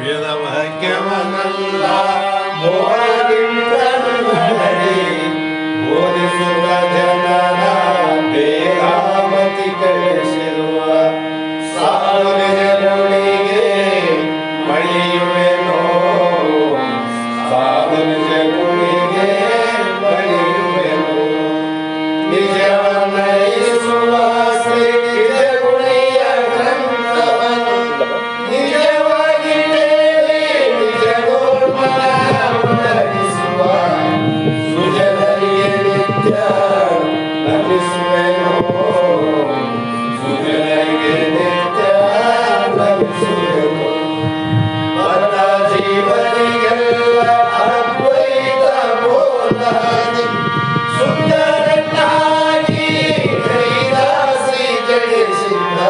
ವೇದವಾಕ್ಯವನ್ನೆಲ್ಲ ಮೋಹದಿಂದಡಿ ಬೋಧಿಸುವ ಜನರ ಬೇಗಾಮತಿ ಕಳಿಸಿರುವ ಸಾಲು ನಿಜಗಳಿಗೆ ಮಣಿಯುವೆನೋ ಸಾಲು ನಿಜಗಳಿಗೆ ಮಣಿಯುವೆನೋ ನಿಜವನ್ನಯಿಸುವ ಶ್ರೀ ನಿಜಗುಣಿಯ ಗ್ರಂಥವನ್ನು ನಿಜವಾಗಿ ಕೇಳಿ ನಿಜಗೋರ್ಮನ ಉತ್ತರಿಸುವ ಸುಜನರಿಗೆ ನಿತ್ಯ ನಮಿಸುವೆನೋ ಸುಜನರಿಗೆ ನಿತ್ಯ ನಮಿಸುವೆನೋ ಮತ ಜೀವನಿಗೆಲ್ಲ ಅದ್ವೈತ ಬೋಧಾದಿ ಸುಂದರನಾಗಿ ಕೈಲಾಸಿ ಜಡಿಸಿದ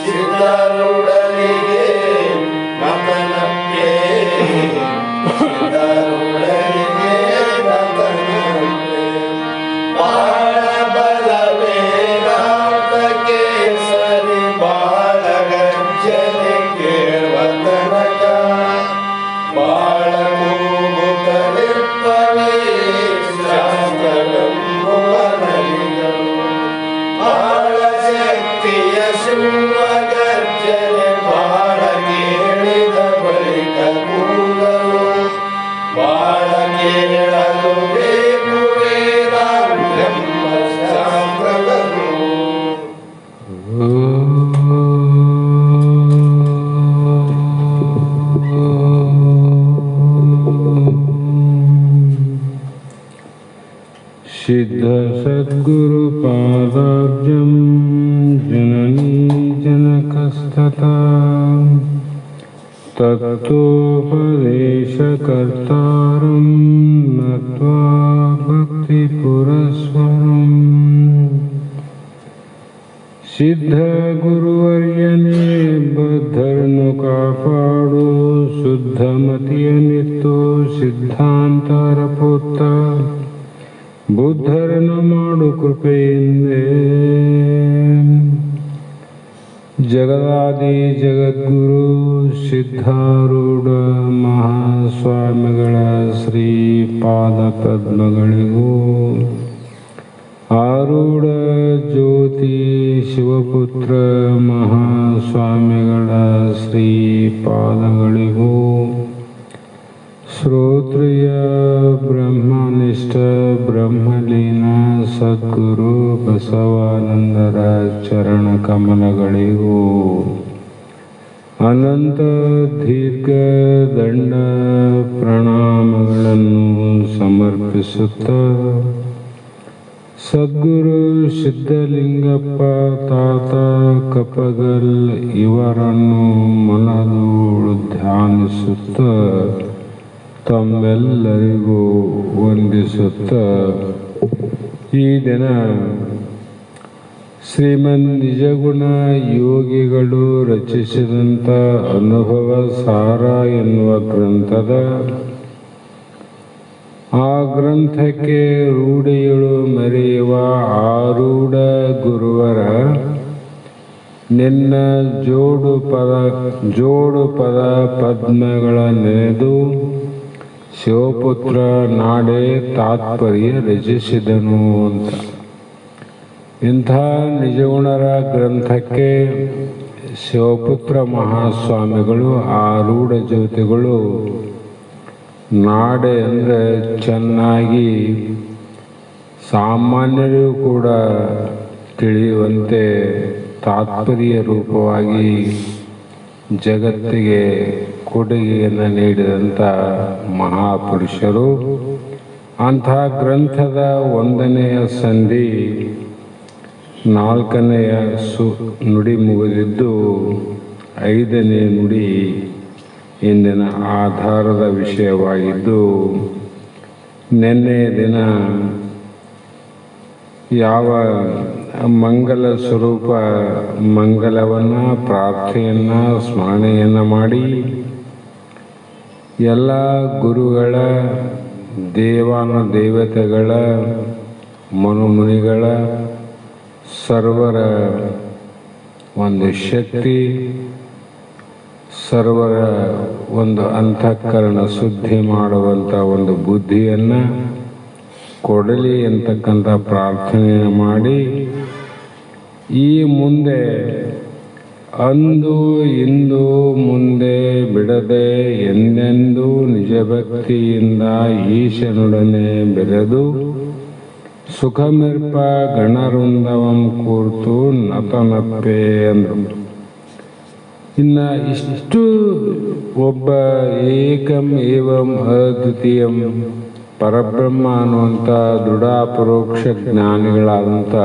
ಸಿದ್ಧಾರೂಢನಿಗೆ ಮತನಕ್ಕೆ ಸಿದ್ಧಾರೂಢನಿಗೆ ಮತನಕ್ಕೆ ಬಾಳ ಬಲವೇ ರಾಮಕ್ಕೆ ಸರಿ ಬಾಳ ಗರ್ಜನೆ ಕೇಳುವ ತನಕ ಬಾಳ ಮೂಗುತ್ತಲಿಪ್ಪವೇ ಶಾಸ್ತ್ರವೆಂಬುವ ನಲಿಗಳು ಬಾಳ ಶಕ್ತಿಯ ಶುಭ ಗರ್ಜನೆ ಬಾಳ ಕೇಳಿದ ಬಳಿಕ ಕೂಗಲು ಬಾಳ ಕೇಳಲು ಬೇಕು ವೇದಾಂತ ಶಾಸ್ತ್ರಗಳು ಸಿದ್ಧ ಸದ್ಗುರು ಪಾದಾಬ್ಜಂ ಜನನೀ ಜನಕಸ್ತತ ತತ್ವೋಪದೇಶಕರ್ತಾರಂ ನತ್ವಾ ಭಕ್ತಿ ಪುರಸ್ವರಂ ಸಿದ್ಧ ಗುರುವರ್ಯನೇ ಬದ್ಧರನ್ನು ಕಾಪಾಡು ಶುದ್ಧ ಮತಿಯನಿತ್ತು ಸಿದ್ಧಾಂತರ ಪುತ್ತ ಬುದ್ಧರನ್ನು ಮಾಡು ಕೃಪೆಯಿಂದೇ ಜಗದಾದಿ ಜಗದ್ಗುರು ಸಿದ್ಧಾರೂಢ ಮಹಾಸ್ವಾಮಿಗಳ ಶ್ರೀ ಪಾದ ಪದ್ಮಗಳಿಗೂ ಆರೂಢ ಜ್ಯೋತಿ ಶಿವಪುತ್ರ ಮಹಾಸ್ವಾಮಿಗಳ ಶ್ರೀ ಪಾದಗಳಿಗೂ ಶ್ರೋತ್ರಿಯ ಬ್ರಹ್ಮನಿಷ್ಠ ಬ್ರಹ್ಮಲೀನ ಸದ್ಗುರು ಬಸವಾನಂದರ ಚರಣ ಕಮಲಗಳಿಗೂ ಅನಂತ ದೀರ್ಘ ದಂಡ ಪ್ರಣಾಮಗಳನ್ನು ಸಮರ್ಪಿಸುತ್ತ ಸದ್ಗುರು ಸಿದ್ಧಲಿಂಗಪ್ಪ ತಾತ ಕಪ್ಪಗಲ್ ಇವರನ್ನು ಮನದೋಳು ಧ್ಯಾನಿಸುತ್ತ ತಮ್ಮೆಲ್ಲರಿಗೂ ವಂದಿಸುತ್ತ ಈ ದಿನ ಶ್ರೀಮನ್ ನಿಜಗುಣ ಯೋಗಿಗಳು ರಚಿಸಿದಂಥ ಅನುಭವ ಸಾರ ಎನ್ನುವ ಗ್ರಂಥದ ಆ ಗ್ರಂಥಕ್ಕೆ ರೂಢಿಗಳು ಮೆರೆಯುವ ಆರೂಢ ಗುರುವರ ನಿನ್ನ ಜೋಡು ಪದ ಪದ್ಮಗಳ ನೆನೆದು ಶಿವಪುತ್ರ ನಾಡೆ ತಾತ್ಪರ್ಯ ರಚಿಸಿದನು ಅಂತ. ಇಂಥ ನಿಜಗುಣರ ಗ್ರಂಥಕ್ಕೆ ಶಿವಪುತ್ರ ಮಹಾಸ್ವಾಮಿಗಳು ಆರೂಢ ಜ್ಯೋತಿಗಳು ನಾಡೆ ಅಂದರೆ ಚೆನ್ನಾಗಿ ಸಾಮಾನ್ಯರಿಗೂ ಕೂಡ ತಿಳಿಯುವಂತೆ ತಾತ್ಪರ್ಯ ರೂಪವಾಗಿ ಜಗತ್ತಿಗೆ ಕೊಡುಗೆಯನ್ನು ನೀಡಿದಂಥ ಮಹಾಪುರುಷರು. ಅಂಥ ಗ್ರಂಥದ 1ನೆಯ ಸಂಧಿ 4ನೆಯ ನುಡಿ ಮುಗಿದಿದ್ದು 5ನೇ ನುಡಿ ಇಂದಿನ ಆಧಾರದ ವಿಷಯವಾಗಿದ್ದು, ನಿನ್ನೆ ದಿನ ಯಾವ ಮಂಗಲ ಸ್ವರೂಪ ಮಂಗಲವನ್ನು ಪ್ರಾರ್ಥನೆಯನ್ನು ಸ್ಮರಣೆಯನ್ನು ಮಾಡಿ ಎಲ್ಲ ಗುರುಗಳ ದೇವತೆಗಳ ಮನುಮುನಿಗಳ ಸರ್ವರ ಒಂದು ಶಕ್ತಿ ಸರ್ವರ ಒಂದು ಅಂತಃಕರಣ ಶುದ್ಧಿ ಮಾಡುವಂಥ ಒಂದು ಬುದ್ಧಿಯನ್ನು ಕೊಡಲಿ ಅಂತಕ್ಕಂಥ ಪ್ರಾರ್ಥನೆಯನ್ನು ಮಾಡಿ, ಈ ಮುಂದೆ ಅಂದು ಇಂದು ಮುಂದೆ ಬಿಡದೆ ಎಂದೆಂದೂ ನಿಜಭಕ್ತಿಯಿಂದ ಈಶನೊಡನೆ ಬೆರೆದು ಸುಖಮಿರ್ಪ ಗಣವೃಂದವಂ ಕೂರ್ತು ನತನಪ್ಪೆ ಅಂದರು. ಇನ್ನು ಇಷ್ಟು ಒಬ್ಬ ಏಕಂ ಏವಂ ಅದ್ವಿತೀಯಂ ಪರಬ್ರಹ್ಮ ಅನ್ನುವಂಥ ದೃಢಾಪರೋಕ್ಷ ಜ್ಞಾನಿಗಳಾದಂಥ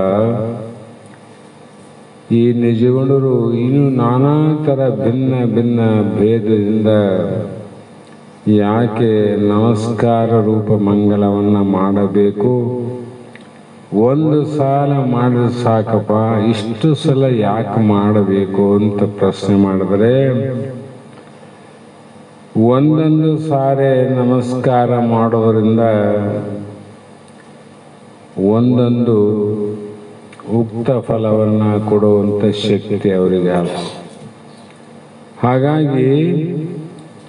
ಈ ನಿಜಗುಣರು ಇನ್ನೂ ನಾನಾ ಥರ ಭಿನ್ನ ಭಿನ್ನ ಭೇದದಿಂದ ಯಾಕೆ ನಮಸ್ಕಾರ ರೂಪ ಮಂಗಲವನ್ನು ಮಾಡಬೇಕು, ಒಂದು ಸಲ ಮಾಡಿದ್ರೆ ಸಾಕಪ್ಪ, ಇಷ್ಟು ಸಲ ಯಾಕೆ ಮಾಡಬೇಕು ಅಂತ ಪ್ರಶ್ನೆ ಮಾಡಿದ್ರೆ, ಒಂದೊಂದು ಸಾರಿ ನಮಸ್ಕಾರ ಮಾಡೋದರಿಂದ ಒಂದೊಂದು ಉಕ್ತ ಫಲವನ್ನು ಕೊಡುವಂಥ ಶಕ್ತಿ ಅವರಿಗೆ ಅಲ್ಲ. ಹಾಗಾಗಿ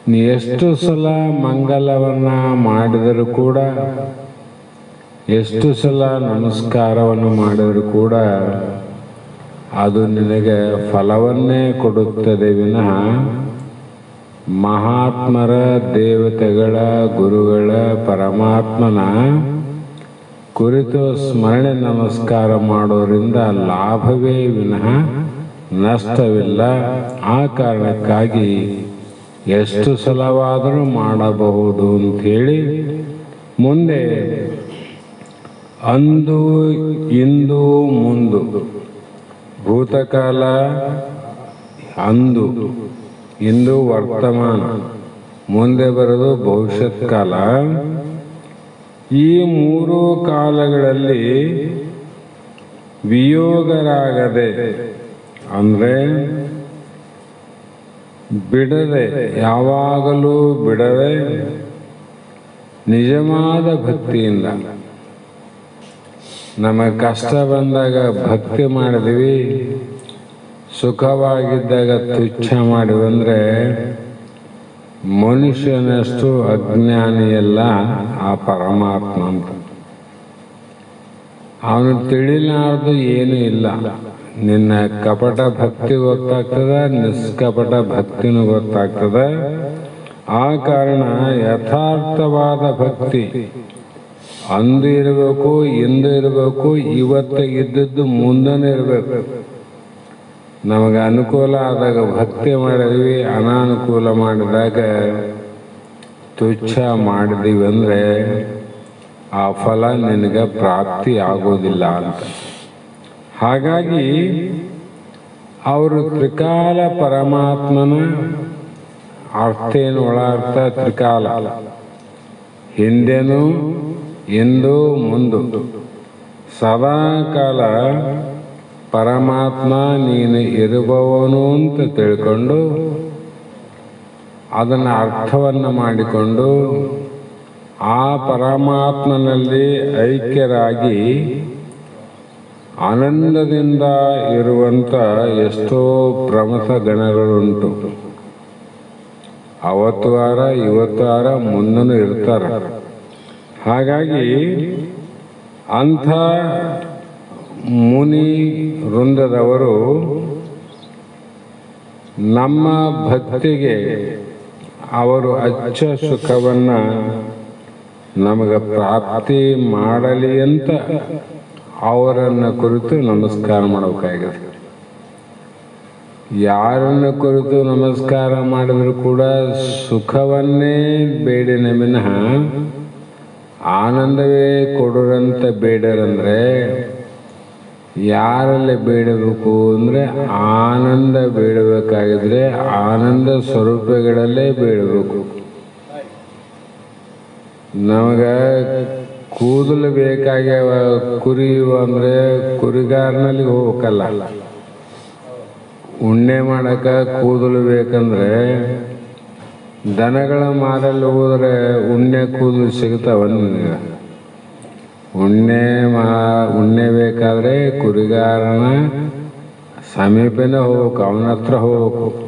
ನೀ ಎಷ್ಟು ಸಲ ಮಂಗಲವನ್ನು ಮಾಡಿದರೂ ಕೂಡ, ಎಷ್ಟು ಸಲ ನಮಸ್ಕಾರವನ್ನು ಮಾಡಿದರೂ ಕೂಡ ಅದು ನಿನಗೆ ಫಲವನ್ನೇ ಕೊಡುತ್ತದೆ ವಿನಃ ಮಹಾತ್ಮರ, ದೇವತೆಗಳ, ಗುರುಗಳ, ಪರಮಾತ್ಮನ ಕುರಿತು ಸ್ಮರಣೆ ನಮಸ್ಕಾರ ಮಾಡೋದ್ರಿಂದ ಲಾಭವೇ ವಿನಃ ನಷ್ಟವಿಲ್ಲ. ಆ ಕಾರಣಕ್ಕಾಗಿ ಎಷ್ಟು ಸಲವಾದರೂ ಮಾಡಬಹುದು ಅಂಥೇಳಿ ಮುಂದೆ ಅಂದು ಇಂದು ಮುಂದು, ಭೂತಕಾಲ ಅಂದು, ಇಂದು ವರ್ತಮಾನ, ಮುಂದೆ ಬರೋದು ಭವಿಷ್ಯತ್ ಕಾಲ. ಈ ಮೂರು ಕಾಲಗಳಲ್ಲಿ ವಿಯೋಗರಾಗದೆ ಅಂದರೆ ಬಿಡದೆ, ಯಾವಾಗಲೂ ಬಿಡದೆ ನಿಜವಾದ ಭಕ್ತಿಯಿಂದ, ನಮಗೆ ಕಷ್ಟ ಬಂದಾಗ ಭಕ್ತಿ ಮಾಡಿದ್ವಿ, ಸುಖವಾಗಿದ್ದಾಗ ತುಚ್ಛ ಮಾಡಿವಂದರೆ ಮನುಷ್ಯನಷ್ಟು ಅಜ್ಞಾನಿಯಲ್ಲ ಆ ಪರಮಾತ್ಮ ಅಂತ. ಅವನು ತಿಳಿಲಾರ್ದು ಏನೂ ಇಲ್ಲ. ನಿನ್ನ ಕಪಟ ಭಕ್ತಿ ಗೊತ್ತಾಗ್ತದೆ, ನಿಷ್ಕಪಟ ಭಕ್ತಿನೂ ಗೊತ್ತಾಗ್ತದೆ. ಆ ಕಾರಣ ಯಥಾರ್ಥವಾದ ಭಕ್ತಿ ಅಂದು ಇರಬೇಕು, ಇಂದು ಇರಬೇಕು, ಇವತ್ತು ಇದ್ದದ್ದು ಮುಂದನೇ ಇರಬೇಕು. ನಮಗೆ ಅನುಕೂಲ ಆದಾಗ ಭಕ್ತಿ ಮಾಡಿದ್ವಿ, ಅನಾನುಕೂಲ ಮಾಡಿದಾಗ ತುಚ್ಛ ಮಾಡಿದೀವಿ ಅಂದರೆ ಆ ಫಲ ನಿನಗೆ ಪ್ರಾಪ್ತಿ ಆಗೋದಿಲ್ಲ ಅಂತ. ಹಾಗಾಗಿ ಅವರು ತ್ರಿಕಾಲ ಪರಮಾತ್ಮನ ಅರ್ಥ ಏನು, ಒಳ ಅರ್ಥ ತ್ರಿಕಾಲ, ಹಿಂದೆನೂ ಇಂದು ಮುಂದು ಸದಾ ಕಾಲ ಪರಮಾತ್ಮ ನೀನು ಇರುವವನು ಅಂತ ತಿಳ್ಕೊಂಡು ಅದನ್ನು ಅರ್ಥವನ್ನು ಮಾಡಿಕೊಂಡು ಆ ಪರಮಾತ್ಮನಲ್ಲಿ ಐಕ್ಯರಾಗಿ ಆನಂದದಿಂದ ಇರುವಂಥ ಎಷ್ಟೋ ಪ್ರಮಥ ಗಣಗಳುಂಟು. ಅವತ್ತು ವಾರ, ಇವತ್ತು ವಾರ, ಮುಂದೂ ಇರ್ತಾರೆ. ಹಾಗಾಗಿ ಅಂಥ ಮುನಿ ವೃಂದದವರು ನಮ್ಮ ಭಕ್ತಿಗೆ ಅವರು ಅಚ್ಚ ಸುಖವನ್ನು ನಮಗೆ ಪ್ರಾಪ್ತಿ ಮಾಡಲಿ ಅಂತ ಅವರನ್ನು ಕುರಿತು ನಮಸ್ಕಾರ ಮಾಡಬೇಕಾಗಿದೆ. ಯಾರನ್ನು ಕುರಿತು ನಮಸ್ಕಾರ ಮಾಡಿದರೂ ಕೂಡ ಸುಖವನ್ನೇ ಬೇಡಿನ ವಿನಃ ಆನಂದವೇ ಕೊಡುವಂತ ಬೇಡರಂದರೆ ಯಾರಲ್ಲಿ ಬೇಡಬೇಕು ಅಂದರೆ ಆನಂದ ಬೇಡಬೇಕಾಗಿದ್ರೆ ಆನಂದ ಸ್ವರೂಪಗಳಲ್ಲೇ ಬೇಡಬೇಕು. ನಮಗೆ ಕೂದಲು ಬೇಕಾಗ್ಯಾವ ಕುರಿಯುವ ಅಂದರೆ ಕುರಿಗಾರನಲ್ಲಿ ಹೋಗಕ್ಕಲ್ಲ. ಉಣ್ಣೆ ಮಾಡೋಕ್ಕೆ ಕೂದಲು ಬೇಕಂದ್ರೆ ದನಗಳ ಮಾರಲ್ಲಿ ಹೋದರೆ ಉಣ್ಣೆ ಕೂದಲು ಸಿಗ್ತಾವ. ನಿನಗೆ ಉಣ್ಣೆ ಬೇಕಾದರೆ ಕುರಿಗಾರನ ಸಮೀಪನೇ ಹೋಗ್ಬೇಕು, ಅವನ ಹತ್ರ ಹೋಗ್ಬೇಕು.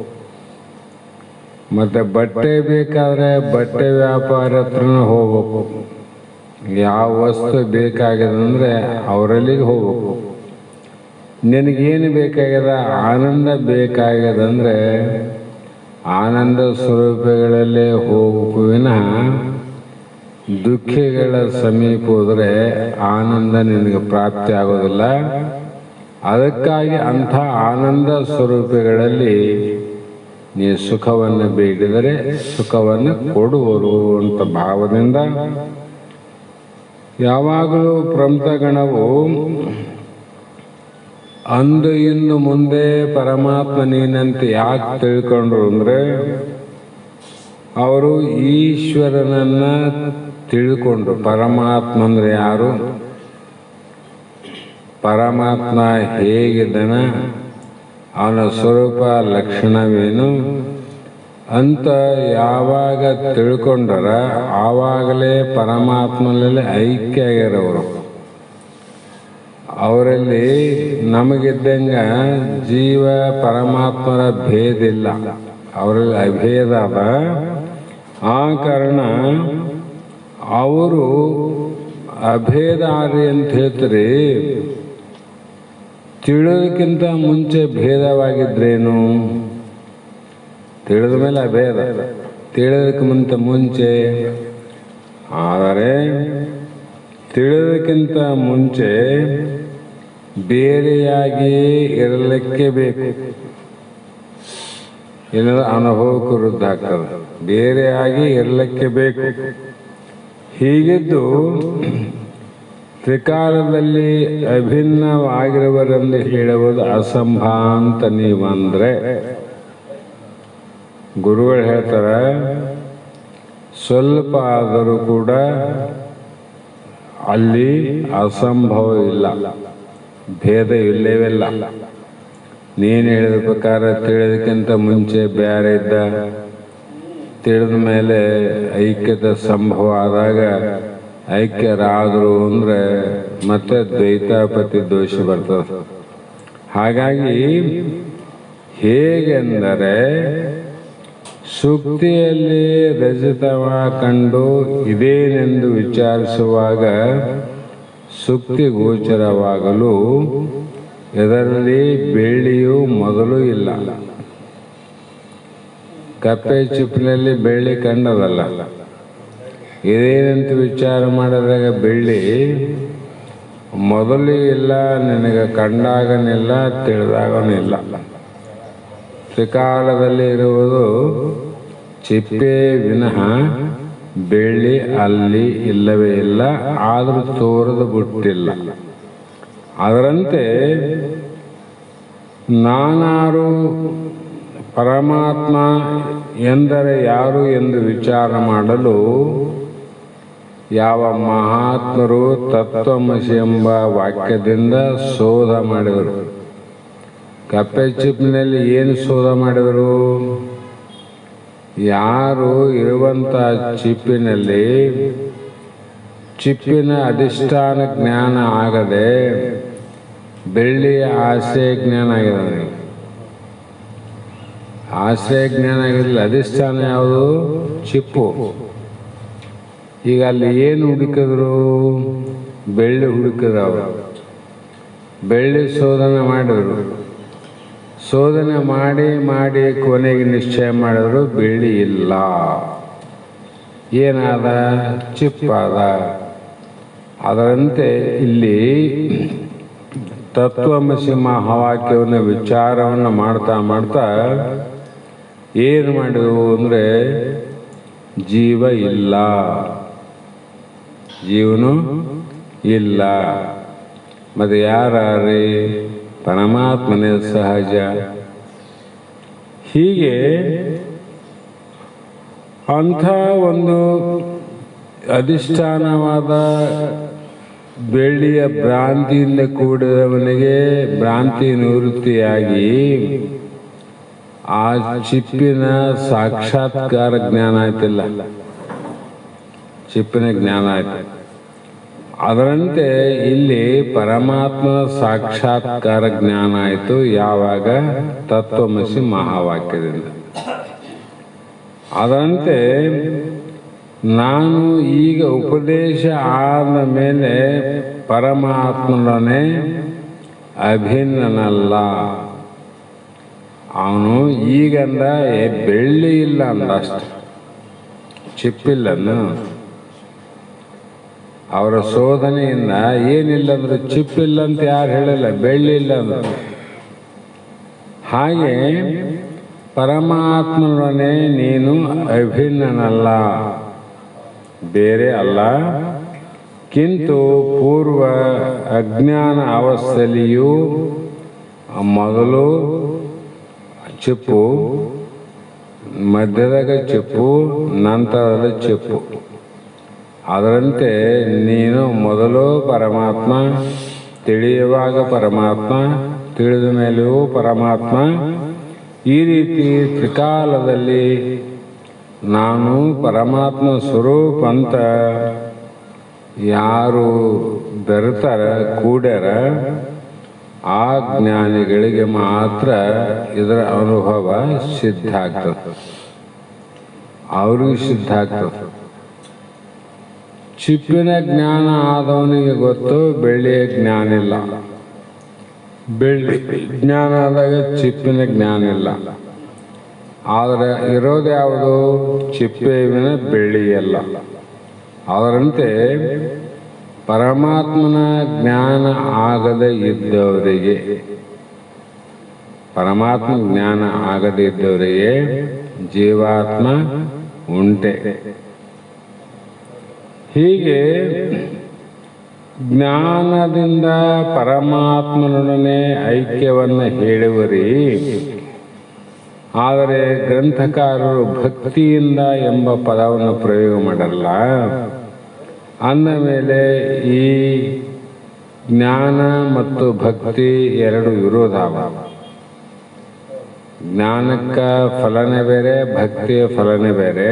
ಮತ್ತು ಬಟ್ಟೆ ಬೇಕಾದರೆ ಬಟ್ಟೆ ವ್ಯಾಪಾರ ಹತ್ರನೂ ಹೋಗ್ಬೇಕು. ಯಾವ ವಸ್ತು ಬೇಕಾಗ್ಯದಂದರೆ ಅವರಲ್ಲಿಗೆ ಹೋಗ್ಬೇಕು. ನಿನಗೇನು ಬೇಕಾಗ್ಯದ, ಆನಂದ ಬೇಕಾಗ್ಯದಂದರೆ ಆನಂದ ಸ್ವರೂಪಗಳಲ್ಲೇ ಹೋಗಬೇಕು ವಿನಃ ದುಃಖಿಗಳ ಸಮೀಪ ಹೋದರೆ ಆನಂದ ನಿನಗೆ ಪ್ರಾಪ್ತಿ ಆಗೋದಿಲ್ಲ. ಅದಕ್ಕಾಗಿ ಅಂಥ ಆನಂದ ಸ್ವರೂಪಗಳಲ್ಲಿ ನೀ ಸುಖವನ್ನು ಬೇಡಿದರೆ ಸುಖವನ್ನು ಕೊಡುವರು ಅಂತ ಭಾವದಿಂದ ಯಾವಾಗಲೂ ಪ್ರಮಥಗಣವು ಅಂದು ಇನ್ನು ಮುಂದೆ ಪರಮಾತ್ಮ ನೀನಂತೆ ಯಾಕೆ ತಿಳ್ಕೊಂಡ್ರು ಅಂದರೆ ಅವರು ಈಶ್ವರನನ್ನ ತಿಳ್ಕೊಂಡ್ರು. ಪರಮಾತ್ಮ ಅಂದರೆ ಯಾರು, ಪರಮಾತ್ಮ ಹೇಗಿದ್ದಾನ, ಅವನ ಸ್ವರೂಪ ಲಕ್ಷಣವೇನು ಅಂತ ಯಾವಾಗ ತಿಳ್ಕೊಂಡರ ಆವಾಗಲೇ ಪರಮಾತ್ಮನಲ್ಲಿ ಐಕ್ಯ ಆಗಿರೋರು. ಅವರಲ್ಲಿ ನಮಗಿದ್ದಂಗ ಜೀವ ಪರಮಾತ್ಮರ ಭೇದ ಇಲ್ಲ, ಅವರಲ್ಲಿ ಅಭೇದ ಅದ. ಆ ಕಾರಣ ಅವರು ಅಭೇದಾರಿ ಅಂತ ಹೇಳ್ತಾರೆ. ತಿಳಿಯೋದಕ್ಕಿಂತ ಮುಂಚೆ ಭೇದವಾಗಿದ್ರೇನು, ತಿಳಿದ ಮೇಲೆ ಅಭೇದ, ತಿಳಿಯೋದಕ್ಕೆ ಮುಂಚೆ. ಆದರೆ ತಿಳಿಯೋದಕ್ಕಿಂತ ಮುಂಚೆ ಬೇರೆಯಾಗಿ ಇರಲಿಕ್ಕೆ ಬೇಕು, ಏನಾದ್ರು ಅನುಭವಕ್ಕೆ ವೃದ್ಧ ಆಗ್ತದೆ. ಬೇರೆಯಾಗಿ ಇರಲಿಕ್ಕೆ ಬೇಕು. ಹೀಗಿದ್ದು ತ್ರಿಕಾಲದಲ್ಲಿ ಅಭಿನ್ನವಾಗಿರುವರೆಂದು ಹೇಳುವುದು ಅಸಂಭಾಂತ ನೀವಂದ್ರೆ. ಗುರುಗಳು ಹೇಳ್ತಾರೆ, ಸ್ವಲ್ಪ ಆದರೂ ಕೂಡ ಅಲ್ಲಿ ಅಸಂಭವ ಇಲ್ಲ, ಭೇದ ಇಲ್ಲವೇಲ್ಲ. ನೀನು ಹೇಳಿದ ಪ್ರಕಾರ ತಿಳಿದಕ್ಕಿಂತ ಮುಂಚೆ ಬೇರೆ ಇದ್ದ, ತಿಳಿದ ಮೇಲೆ ಐಕ್ಯತೆ ಸಂಭವ ಆದಾಗ ಐಕ್ಯರಾದರು ಅಂದರೆ ಮತ್ತೆ ದ್ವೈತಾಪತಿ ದೋಷ ಬರ್ತದೆ. ಹಾಗಾಗಿ ಹೇಗೆಂದರೆ ಸುಕ್ತಿಯಲ್ಲಿ ರಜತವ ಕಂಡು ಇದೇನೆಂದು ವಿಚಾರಿಸುವಾಗ ಸುಕ್ತಿ ಗೋಚರವಾಗಲು ಇದರಲ್ಲಿ ಬೆಳ್ಳಿಯು ಮೊದಲು ಇಲ್ಲ. ಕಪ್ಪೆ ಚಿಪ್ಪಿನಲ್ಲಿ ಬೆಳ್ಳಿ ಕಂಡದಲ್ಲ, ಇದೇನಂತ ವಿಚಾರ ಮಾಡಿದಾಗ ಬೆಳ್ಳಿ ಮೊದಲು ಇಲ್ಲ, ನಿನಗೆ ಕಂಡಾಗನಿಲ್ಲ, ತಿಳಿದಾಗನಿಲ್ಲ. ತ್ರಿಕಾಲದಲ್ಲಿ ಇರುವುದು ಚಿಪ್ಪೆ ವಿನಃ ಬೆಳ್ಳಿ ಅಲ್ಲಿ ಇಲ್ಲವೇ ಇಲ್ಲ, ಆದರೂ ತೋರದ ಬಿಟ್ಟಿಲ್ಲ. ಅದರಂತೆ ನಾನಾರು ಪರಮಾತ್ಮ ಎಂದರೆ ಯಾರು ಎಂದು ವಿಚಾರ ಮಾಡಲು ಯಾವ ಮಹಾತ್ಮರು ತತ್ವಮಸಿ ಎಂಬ ವಾಕ್ಯದಿಂದ ಶೋಧ ಮಾಡಿದರು. ಕಪ್ಪೆ ಚಿಪ್ಪಿನಲ್ಲಿ ಏನು ಶೋಧ ಮಾಡಿದರು? ಯಾರು ಇರುವಂಥ ಚಿಪ್ಪಿನಲ್ಲಿ ಚಿಪ್ಪಿನ ಅಧಿಷ್ಠಾನ ಜ್ಞಾನ ಆಗದೆ ಬೆಳ್ಳಿಯ ಆಶ್ರಯ ಜ್ಞಾನ ಆಗಿದೆ. ಆಶ್ರಯ ಜ್ಞಾನ ಆಗಿರಲಿಲ್ಲ, ಅಧಿಷ್ಠಾನ ಯಾವುದು? ಚಿಪ್ಪು. ಈಗ ಅಲ್ಲಿ ಏನು ಹುಡುಕಿದ್ರು? ಬೆಳ್ಳಿ ಹುಡುಕಿದವರು. ಬೆಳ್ಳಿ ಶೋಧನೆ ಮಾಡಿದರು. ಶೋಧನೆ ಮಾಡಿ ಮಾಡಿ ಕೊನೆಗೆ ನಿಶ್ಚಯ ಮಾಡಿದ್ರು ಬೆಳ್ಳಿ ಇಲ್ಲ. ಏನಾದ? ಚಿಪ್ಪಾದ. ಅದರಂತೆ ಇಲ್ಲಿ ತತ್ವಮಸಿ ಮಹಾವಾಕ್ಯವನ್ನು ವಿಚಾರವನ್ನು ಮಾಡ್ತಾ ಮಾಡ್ತಾ ಏನು ಮಾಡಿದವು ಅಂದರೆ ಜೀವ ಇಲ್ಲ, ಜೀವನು ಇಲ್ಲ. ಮತ್ತು ಯಾರೇ? ಪರಮಾತ್ಮನೇ ಸಹಜ. ಹೀಗೆ ಅಂಥ ಒಂದು ಅಧಿಷ್ಠಾನವಾದ ಬೆಳ್ಳಿಯ ಭ್ರಾಂತಿಯಿಂದ ಕೂಡಿದವನಿಗೆ ಭ್ರಾಂತಿ ನಿವೃತ್ತಿಯಾಗಿ ಆ ಚಿಪ್ಪಿನ ಸಾಕ್ಷಾತ್ಕಾರ ಜ್ಞಾನ ಆಯ್ತಿಲ್ಲ, ಚಿಪ್ಪಿನ ಜ್ಞಾನ ಆಯ್ತು. ಅದರಂತೆ ಇಲ್ಲಿ ಪರಮಾತ್ಮನ ಸಾಕ್ಷಾತ್ಕಾರ ಜ್ಞಾನ ಆಯಿತು. ಯಾವಾಗ? ತತ್ವಮಸಿ ಮಹಾವಾಕ್ಯದಿಂದ. ಅದರಂತೆ ನಾನು ಈಗ ಉಪದೇಶ ಆದ ಮೇಲೆ ಪರಮಾತ್ಮನೊಡನೆ ಅಭಿನ್ನನಲ್ಲ. ಅವನು ಈಗಂದ ಬೆಳ್ಳಿ ಇಲ್ಲ ಅಂದಷ್ಟು, ಚಿಪ್ಪಿಲ್ಲನ್ನು. ಅವರ ಶೋಧನೆಯಿಂದ ಏನಿಲ್ಲ ಅಂದ್ರೆ ಚಿಪ್ಪಿಲ್ಲ ಅಂತ ಯಾರು ಹೇಳಿಲ್ಲ, ಬೆಳ್ಳಿ ಇಲ್ಲ ಅಂದ್ರೆ. ಹಾಗೆ ಪರಮಾತ್ಮನೊಡನೆ ನೀನು ಅಭಿನ್ನನಲ್ಲ, ಬೇರೆ ಅಲ್ಲ. ಕಿಂತು ಪೂರ್ವ ಅಜ್ಞಾನ ಅವಸ್ಥೆಯಲ್ಲಿಯೂ ಮೊದಲು ಚಿಪ್ಪು, ಮಧ್ಯದಾಗ ಚಿಪ್ಪು, ನಂತರದ ಚಿಪ್ಪು. ಅದರಂತೆ ನೀನು ಮೊದಲು ಪರಮಾತ್ಮ, ತಿಳಿಯುವಾಗ ಪರಮಾತ್ಮ, ತಿಳಿದ ಮೇಲೆಯೂ ಪರಮಾತ್ಮ. ಈ ರೀತಿ ತ್ರಿಕಾಲದಲ್ಲಿ ನಾನು ಪರಮಾತ್ಮ ಸ್ವರೂಪ ಅಂತ ಯಾರು ಬೆರೆತಾರ, ಕೂಡ್ಯಾರ, ಆ ಜ್ಞಾನಿಗಳಿಗೆ ಮಾತ್ರ ಇದರ ಅನುಭವ ಸಿದ್ಧ ಆಗ್ತದೆ, ಅವ್ರಿಗೆ ಸಿದ್ಧ ಆಗ್ತದೆ. ಚಿಪ್ಪಿನ ಜ್ಞಾನ ಆದವನಿಗೆ ಗೊತ್ತು, ಬೆಳ್ಳಿಯ ಜ್ಞಾನ ಇಲ್ಲ. ಬೆಳ್ಳಿ ಜ್ಞಾನ ಆದಾಗ ಚಿಪ್ಪಿನ ಜ್ಞಾನ ಇಲ್ಲ. ಆದರೆ ಇರೋದು ಯಾವುದು? ಚಿಪ್ಪಿನ ಬೆಳ್ಳಿಯಲ್ಲ. ಅದರಂತೆ ಪರಮಾತ್ಮನ ಜ್ಞಾನ ಆಗದೇ ಇದ್ದವರಿಗೆ, ಪರಮಾತ್ಮ ಜ್ಞಾನ ಆಗದೇ ಇದ್ದವರಿಗೆ ಜೀವಾತ್ಮ ಉಂಟೆ. ಹೀಗೆ ಜ್ಞಾನದಿಂದ ಪರಮಾತ್ಮನೊಡನೆ ಐಕ್ಯವನ್ನು ಹೇಳುವರಿ. ಆದರೆ ಗ್ರಂಥಕಾರರು ಭಕ್ತಿಯಿಂದ ಎಂಬ ಪದವನ್ನು ಪ್ರಯೋಗ ಮಾಡಲ್ಲ. ಅಂದ ಮೇಲೆ ಈ ಜ್ಞಾನ ಮತ್ತು ಭಕ್ತಿ ಎರಡು ವಿರೋಧ. ಜ್ಞಾನಕ್ಕ ಫಲನೇ ಬೇರೆ, ಭಕ್ತಿಯ ಫಲನೇ ಬೇರೆ.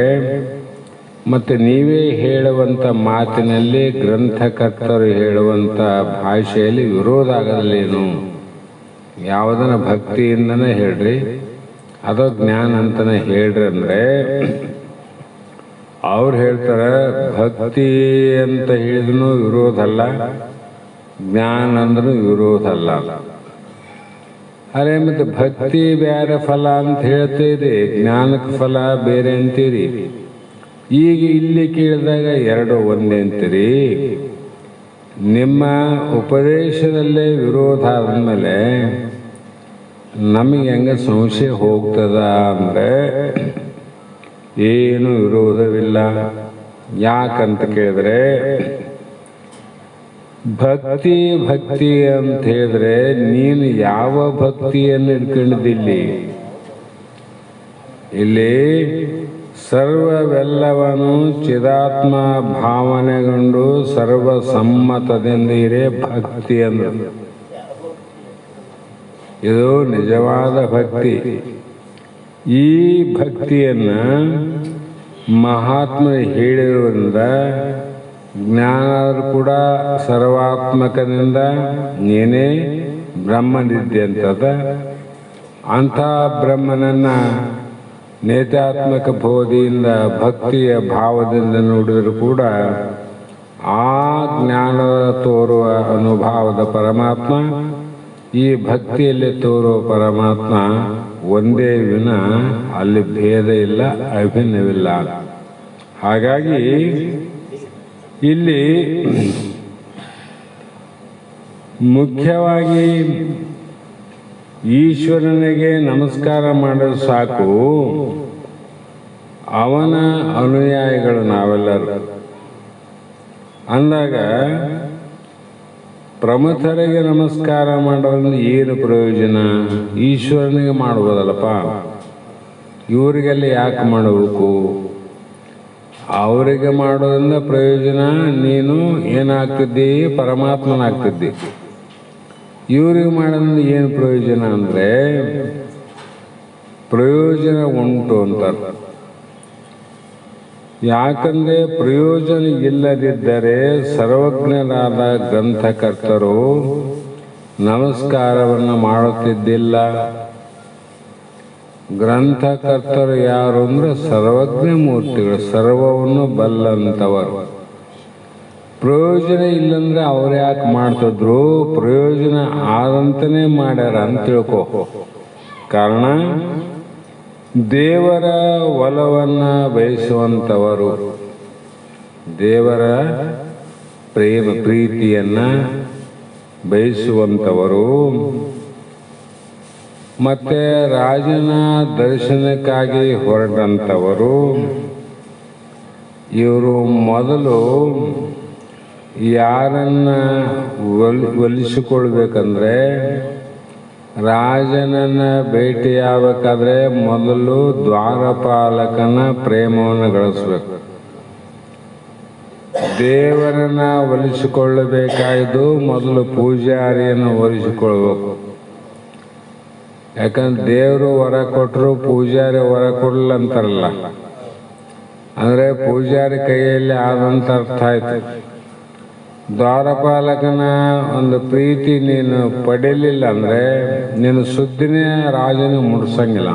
ಮತ್ತು ನೀವೇ ಹೇಳುವಂಥ ಮಾತಿನಲ್ಲಿ, ಗ್ರಂಥಕರ್ತರು ಹೇಳುವಂಥ ಭಾಷೆಯಲ್ಲಿ ವಿರೋಧ ಆಗದಲ್ಲೇನು? ಯಾವುದನ್ನ ಭಕ್ತಿಯಿಂದನೇ ಹೇಳ್ರಿ, ಅದೋ ಜ್ಞಾನ ಅಂತಲೇ ಹೇಳ್ರಿ ಅಂದರೆ ಅವ್ರು ಹೇಳ್ತಾರೆ ಭಕ್ತಿ ಅಂತ ಹೇಳಿದ್ರು ವಿರೋಧ ಅಲ್ಲ, ಜ್ಞಾನ ಅಂದ್ರೂ ವಿರೋಧ ಅಲ್ಲ. ಅರೆ ಮತ್ತೆ ಭಕ್ತಿ ಬೇರೆ ಫಲ ಅಂತ ಹೇಳ್ತೀರಿ, ಜ್ಞಾನಕ್ಕೆ ಫಲ ಬೇರೆ ಅಂತೀರಿ. ಈಗ ಇಲ್ಲಿ ಕೇಳಿದಾಗ ಎರಡು ಒಂದೇ ಅಂತೀರಿ. ನಿಮ್ಮ ಉಪದೇಶದಲ್ಲೇ ವಿರೋಧ ಆದಮೇಲೆ ನಮಗೆ ಹೆಂಗೆ ಸಂಶಯ ಹೋಗ್ತದ ಅಂದರೆ ಏನು ವಿರೋಧವಿಲ್ಲ. ಯಾಕಂತ ಕೇಳಿದ್ರೆ ಭಕ್ತಿ ಭಕ್ತಿ ಅಂತ ಹೇಳಿದ್ರೆ ನೀನು ಯಾವ ಭಕ್ತಿಯನ್ನು ಇಟ್ಕೊಂಡಿದ್ದಿಲ್ಲಿ? ಇಲ್ಲಿ ಸರ್ವವೆಲ್ಲವನು ಚಿದಾತ್ಮ ಭಾವನೆಗೊಂಡು ಸರ್ವಸಮ್ಮತದಿಂದ ಇರೇ ಭಕ್ತಿ ಅಂದ್ರೆ. ಇದು ನಿಜವಾದ ಭಕ್ತಿ. ಈ ಭಕ್ತಿಯನ್ನು ಮಹಾತ್ಮರು ಹೇಳಿರುವುದರಿಂದ ಜ್ಞಾನರು ಕೂಡ ಸರ್ವಾತ್ಮಕದಿಂದ ನೀನೇ ಬ್ರಹ್ಮನಿದ್ದೆ ಅಂತದ. ಅಂಥ ಬ್ರಹ್ಮನನ್ನು ನೇತ್ಯಾತ್ಮಕ ಬೋಧಿಯಿಂದ ಭಕ್ತಿಯ ಭಾವದಿಂದ ನೋಡಿದರೂ ಕೂಡ ಆ ಜ್ಞಾನದ ತೋರುವ ಅನುಭವದ ಪರಮಾತ್ಮ ಈ ಭಕ್ತಿಯಲ್ಲಿ ತೋರುವ ಪರಮಾತ್ಮ ಒಂದೇ ವಿನ ಅಲ್ಲಿ ಭೇದ ಇಲ್ಲ, ಅಭಿನ್ನವಿಲ್ಲ. ಹಾಗಾಗಿ ಇಲ್ಲಿ ಮುಖ್ಯವಾಗಿ ಈಶ್ವರನಿಗೆ ನಮಸ್ಕಾರ ಮಾಡಲು ಸಾಕು, ಅವನ ಅನುಯಾಯಿಗಳು ನಾವೆಲ್ಲರೂ ಅಂದಾಗ ಪ್ರಮಥರಿಗೆ ನಮಸ್ಕಾರ ಮಾಡೋದ್ರಿಂದ ಏನು ಪ್ರಯೋಜನ? ಈಶ್ವರನಿಗೆ ಮಾಡ್ಬೋದಲ್ಲಪ್ಪ, ಇವರಿಗೆಲ್ಲ ಯಾಕೆ ಮಾಡಬೇಕು? ಅವರಿಗೆ ಮಾಡೋದ್ರಿಂದ ಪ್ರಯೋಜನ, ನೀನು ಏನಾಗ್ತಿದ್ದಿ? ಪರಮಾತ್ಮನಾಗ್ತಿದ್ದಿ. ಇವ್ರಿಗೆ ಮಾಡೋದ್ರಿಂದ ಏನು ಪ್ರಯೋಜನ ಅಂದರೆ ಪ್ರಯೋಜನ ಉಂಟು ಅಂತಾರೆ. ಯಾಕಂದರೆ ಪ್ರಯೋಜನ ಇಲ್ಲದಿದ್ದರೆ ಸರ್ವಜ್ಞರಾದ ಗ್ರಂಥಕರ್ತರು ನಮಸ್ಕಾರವನ್ನು ಮಾಡುತ್ತಿದ್ದಿಲ್ಲ. ಗ್ರಂಥಕರ್ತರು ಯಾರು ಅಂದ್ರೆ ಸರ್ವಜ್ಞ ಮೂರ್ತಿಗಳು, ಸರ್ವವನ್ನು ಬಲ್ಲಂತವರು. ಪ್ರಯೋಜನ ಇಲ್ಲಂದ್ರೆ ಅವ್ರು ಯಾಕೆ ಮಾಡ್ತಿದ್ರು? ಪ್ರಯೋಜನ ಆದಂತನೇ ಮಾಡ್ಯಾರ ಅಂತ ತಿಳ್ಕೊ. ಕಾರಣ ದೇವರ ಒಲವನ್ನ ಬಯಸುವಂಥವರು, ದೇವರ ಪ್ರೀತಿಯನ್ನ ಬಯಸುವಂಥವರು, ಮತ್ತೆ ರಾಜನ ದರ್ಶನಕ್ಕಾಗಿ ಹೊರಟಂಥವರು. ಇವರು ಮೊದಲು ಯಾರನ್ನ ಒಲಿಸಿಕೊಳ್ಬೇಕಂದ್ರೆ, ರಾಜನನ್ನ ಭೇಟಿಯಾಗಬೇಕಾದ್ರೆ ಮೊದಲು ದ್ವಾರಪಾಲಕನ ಪ್ರೇಮವನ್ನು ಗಳಿಸ್ಬೇಕು. ದೇವರನ್ನ ಒಲಿಸಿಕೊಳ್ಳಬೇಕಾಯ್ದು ಮೊದಲು ಪೂಜಾರಿಯನ್ನು ಒಲಿಸಿಕೊಳ್ಬೇಕು. ಯಾಕಂದ್ರೆ ದೇವರು ವರ ಕೊಟ್ಟರು ಪೂಜಾರಿ ವರ ಕೊಡಲ್ಲ ಅಂತಾರಲ್ಲ, ಅಂದ್ರೆ ಪೂಜಾರಿ ಕೈಯಲ್ಲಿ ಆದಂತ ಅರ್ಥ ಆಯ್ತು. ದ್ವಾರಪಾಲಕನ ಒಂದು ಪ್ರೀತಿ ನೀನು ಪಡೀಲಿಲ್ಲ ಅಂದ್ರೆ ನೀನು ಸುದ್ದಿನೇ ರಾಜನ ಮುಡ್ಸಂಗಿಲ್ಲ.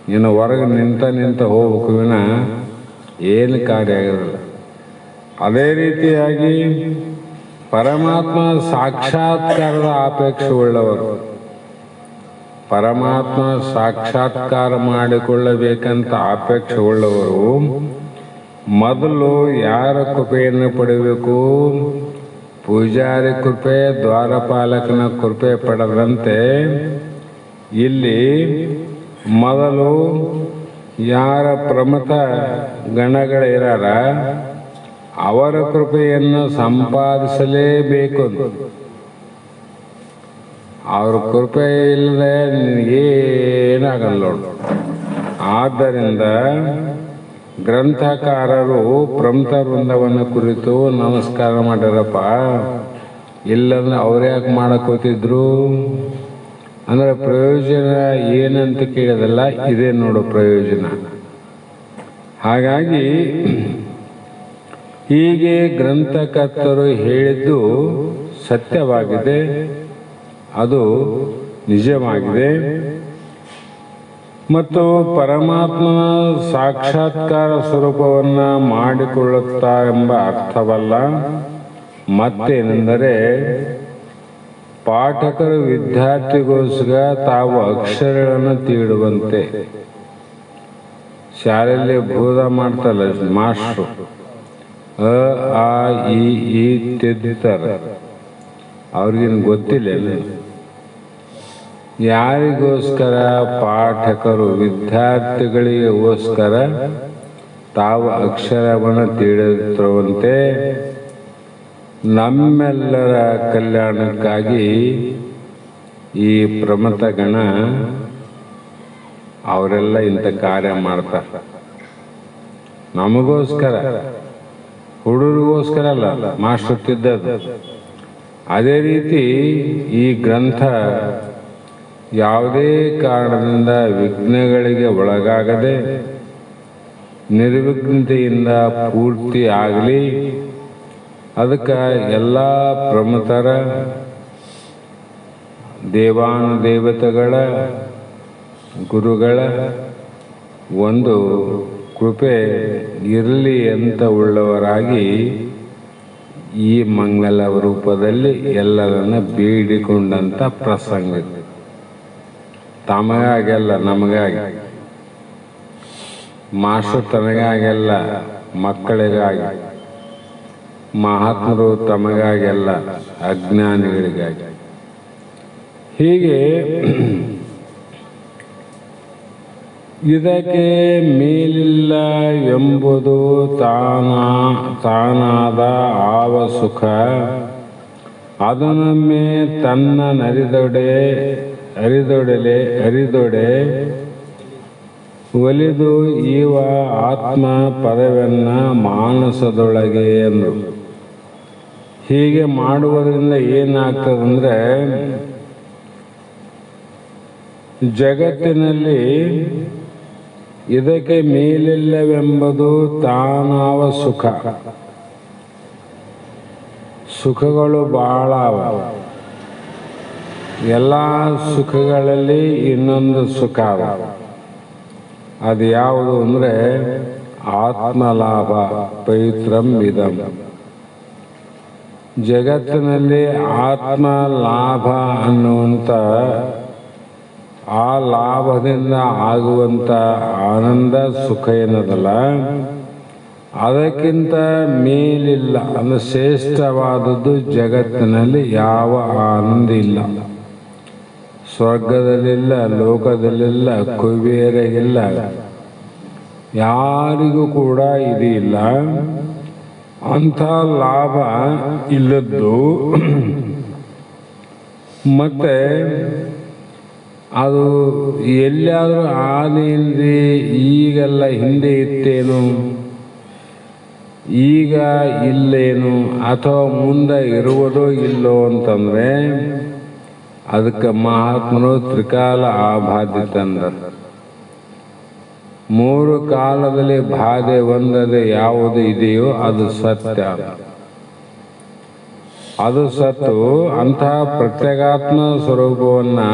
ನೀನು ಹೊರಗೆ ನಿಂತ ಹೋಗ್ಬೇಕು ವಿನ ಏನು ಕಾರ್ಯ ಆಗಿರಲ್ಲ. ಅದೇ ರೀತಿಯಾಗಿ ಪರಮಾತ್ಮ ಸಾಕ್ಷಾತ್ಕಾರದ ಅಪೇಕ್ಷೆ ಉಳ್ಳವರು, ಪರಮಾತ್ಮ ಸಾಕ್ಷಾತ್ಕಾರ ಮಾಡಿಕೊಳ್ಳಬೇಕಂತ ಅಪೇಕ್ಷೆ ಉಳ್ಳವರು ಮೊದಲು ಯಾರ ಕೃಪೆಯನ್ನು ಪಡೆಯಬೇಕು? ಪೂಜಾರಿ ಕೃಪೆ, ದ್ವಾರಪಾಲಕನ ಕೃಪೆ ಪಡೆದಂತೆ ಇಲ್ಲಿ ಮೊದಲು ಯಾರ ಪ್ರಮಥ ಗಣಗಳಿರಾರ ಅವರ ಕೃಪೆಯನ್ನು ಸಂಪಾದಿಸಲೇಬೇಕು. ಅವ್ರ ಕೃಪೆ ಇಲ್ಲದೆ ನಿನಗೇನಾಗಲ್ಲ ನೋಡು. ಆದ್ದರಿಂದ ಗ್ರಂಥಕಾರರು ಪ್ರಮಥ ವೃಂದವನ್ನು ಕುರಿತು ನಮಸ್ಕಾರ ಮಾಡ್ಯಾರಪ್ಪ. ಇಲ್ಲಂದ್ರೆ ಅವ್ರ್ಯಾಕೆ ಮಾಡಕ್ ಹೋಗ್ತಿದ್ರು ಅಂದ್ರೆ ಪ್ರಯೋಜನ ಏನಂತ ಕೇಳಿದಲ್ಲ, ಇದೇ ನೋಡು ಪ್ರಯೋಜನ. ಹಾಗಾಗಿ ಹೀಗೆ ಗ್ರಂಥಕರ್ತರು ಹೇಳಿದ್ದು ಸತ್ಯವಾಗಿದೆ, ಅದು ನಿಜವಾಗಿದೆ. ಮತ್ತು ಪರಮಾತ್ಮನ ಸಾಕ್ಷಾತ್ಕಾರ ಸ್ವರೂಪವನ್ನು ಮಾಡಿಕೊಳ್ಳುತ್ತಾ ಎಂಬ ಅರ್ಥವಲ್ಲ. ಮತ್ತೇನೆಂದರೆ ಪಾಠಕರು ವಿದ್ಯಾರ್ಥಿಗೋಸ್ಕರ ತಾವು ಅಕ್ಷರಗಳನ್ನು ತೀಡುವಂತೆ. ಶಾಲೆಯಲ್ಲಿ ಬೋಧ ಮಾಡ್ತಲ್ಲ ಮಾಸ್ಟ್ರು, ಅ ಆ ಈ ತಿದ್ದುತ್ತಾರೆ. ಅವ್ರಿಗೇನು ಗೊತ್ತಿಲ್ಲ. ಯಾರಿಗೋಸ್ಕರ? ಪಾಠಕರು ವಿದ್ಯಾರ್ಥಿಗಳಿಗೋಸ್ಕರ ತಾವು ಅಕ್ಷರವನ್ನು ತಿಳಿದಿರುವಂತೆ ನಮ್ಮೆಲ್ಲರ ಕಲ್ಯಾಣಕ್ಕಾಗಿ ಈ ಪ್ರಮಥ ಗಣ ಅವರೆಲ್ಲ ಇಂಥ ಕಾರ್ಯ ಮಾಡ್ತಾರೆ. ನಮಗೋಸ್ಕರ, ಹುಡುಗರಿಗೋಸ್ಕರ ಅಲ್ಲ ಮಾಸ್ಟರ್ ತಿದ್ದದ್ದು. ಅದೇ ರೀತಿ ಈ ಗ್ರಂಥ ಯಾವುದೇ ಕಾರಣದಿಂದ ವಿಘ್ನಗಳಿಗೆ ಒಳಗಾಗದೆ ನಿರ್ವಿಘ್ನತೆಯಿಂದ ಪೂರ್ತಿ ಆಗಲಿ, ಅದಕ್ಕೆ ಎಲ್ಲ ಪ್ರಮಥರ ದೇವಾನುದೇವತೆಗಳ ಗುರುಗಳ ಒಂದು ಕೃಪೆ ಇರಲಿ ಅಂತ ಉಳ್ಳವರಾಗಿ ಈ ಮಂಗಲ ರೂಪದಲ್ಲಿ ಎಲ್ಲರನ್ನ ಬೇಡಿಕೊಂಡಂತ ಪ್ರಸಂಗ. ತಮಗಾಗೆಲ್ಲ, ನಮಗಾಗಿ, ಮಾಸ್ಟರ್ ತನಗಾಗೆಲ್ಲ, ಮಕ್ಕಳಿಗಾಗಿ, ಮಹಾತ್ಮರು ತಮಗಾಗೆಲ್ಲ, ಅಜ್ಞಾನಿಗಳಿಗಾಗಿ. ಹೀಗೆ ಇದಕ್ಕೆ ಮೇಲಿಲ್ಲ ಎಂಬುದು ತಾನಾದ ಆವ ಸುಖ, ಅದನೊಮ್ಮೆ ತನ್ನ ಅರಿದೊಡೆ ಒಲಿದು ಈವ ಆತ್ಮ ಪದವನ್ನ ಮಾನಸದೊಳಗೆ ಎಂದರು. ಹೀಗೆ ಮಾಡುವುದರಿಂದ ಏನಾಗ್ತದಂದ್ರೆ, ಜಗತ್ತಿನಲ್ಲಿ ಇದಕ್ಕೆ ಮೇಲಿಲ್ಲವೆಂಬುದು ತಾನಾವ ಸುಖ. ಸುಖಗಳು ಬಹಳ ಅವ. ಎಲ್ಲ ಸುಖಗಳಲ್ಲಿ ಇನ್ನೊಂದು ಸುಖ ಅವ. ಅದು ಯಾವುದು ಅಂದರೆ ಆತ್ಮಲಾಭ ಪವಿತ್ರಂ ಇದಂ. ಜಗತ್ತಿನಲ್ಲಿ ಆತ್ಮ ಲಾಭ ಅನ್ನುವಂಥ ಆ ಲಾಭದಿಂದ ಆಗುವಂಥ ಆನಂದ ಸುಖ ಏನದಲ್ಲ, ಅದಕ್ಕಿಂತ ಮೇಲಿಲ್ಲ, ಅಂದರೆ ಶ್ರೇಷ್ಠವಾದದ್ದು ಜಗತ್ತಿನಲ್ಲಿ ಯಾವ ಆನಂದ ಇಲ್ಲ. ಸ್ವರ್ಗದಲ್ಲಿಲ್ಲ, ಲೋಕದಲ್ಲಿಲ್ಲ, ಕುಬೇರಿಗಿಲ್ಲ, ಯಾರಿಗೂ ಕೂಡ ಇದು ಇಲ್ಲ. ಅಂಥ ಲಾಭ ಇಲ್ಲದ್ದು. ಮತ್ತೆ ಅದು ಎಲ್ಲಿಯಾದರೂ ಆದಿಲ್ರಿ, ಈಗೆಲ್ಲ ಹಿಂದೆ ಇತ್ತೇನು, ಈಗ ಇಲ್ಲೇನು, ಅಥವಾ ಮುಂದೆ ಇರುವುದೋ ಇಲ್ಲೋ ಅಂತಂದರೆ ಅದಕ್ಕೆ ಮಹಾತ್ಮರು ತ್ರಿಕಾಲ ಆಬಾಧಿತಂದ. ಮೂರು ಕಾಲದಲ್ಲಿ ಬಾಧೆ ಒಂದದೆ ಯಾವುದು ಇದೆಯೋ ಅದು ಸತ್ಯ. ಅದು ಸತ್ತು ಅಂತಹ ಪ್ರತ್ಯೇಗಾತ್ಮ ಸ್ವರೂಪವನ್ನು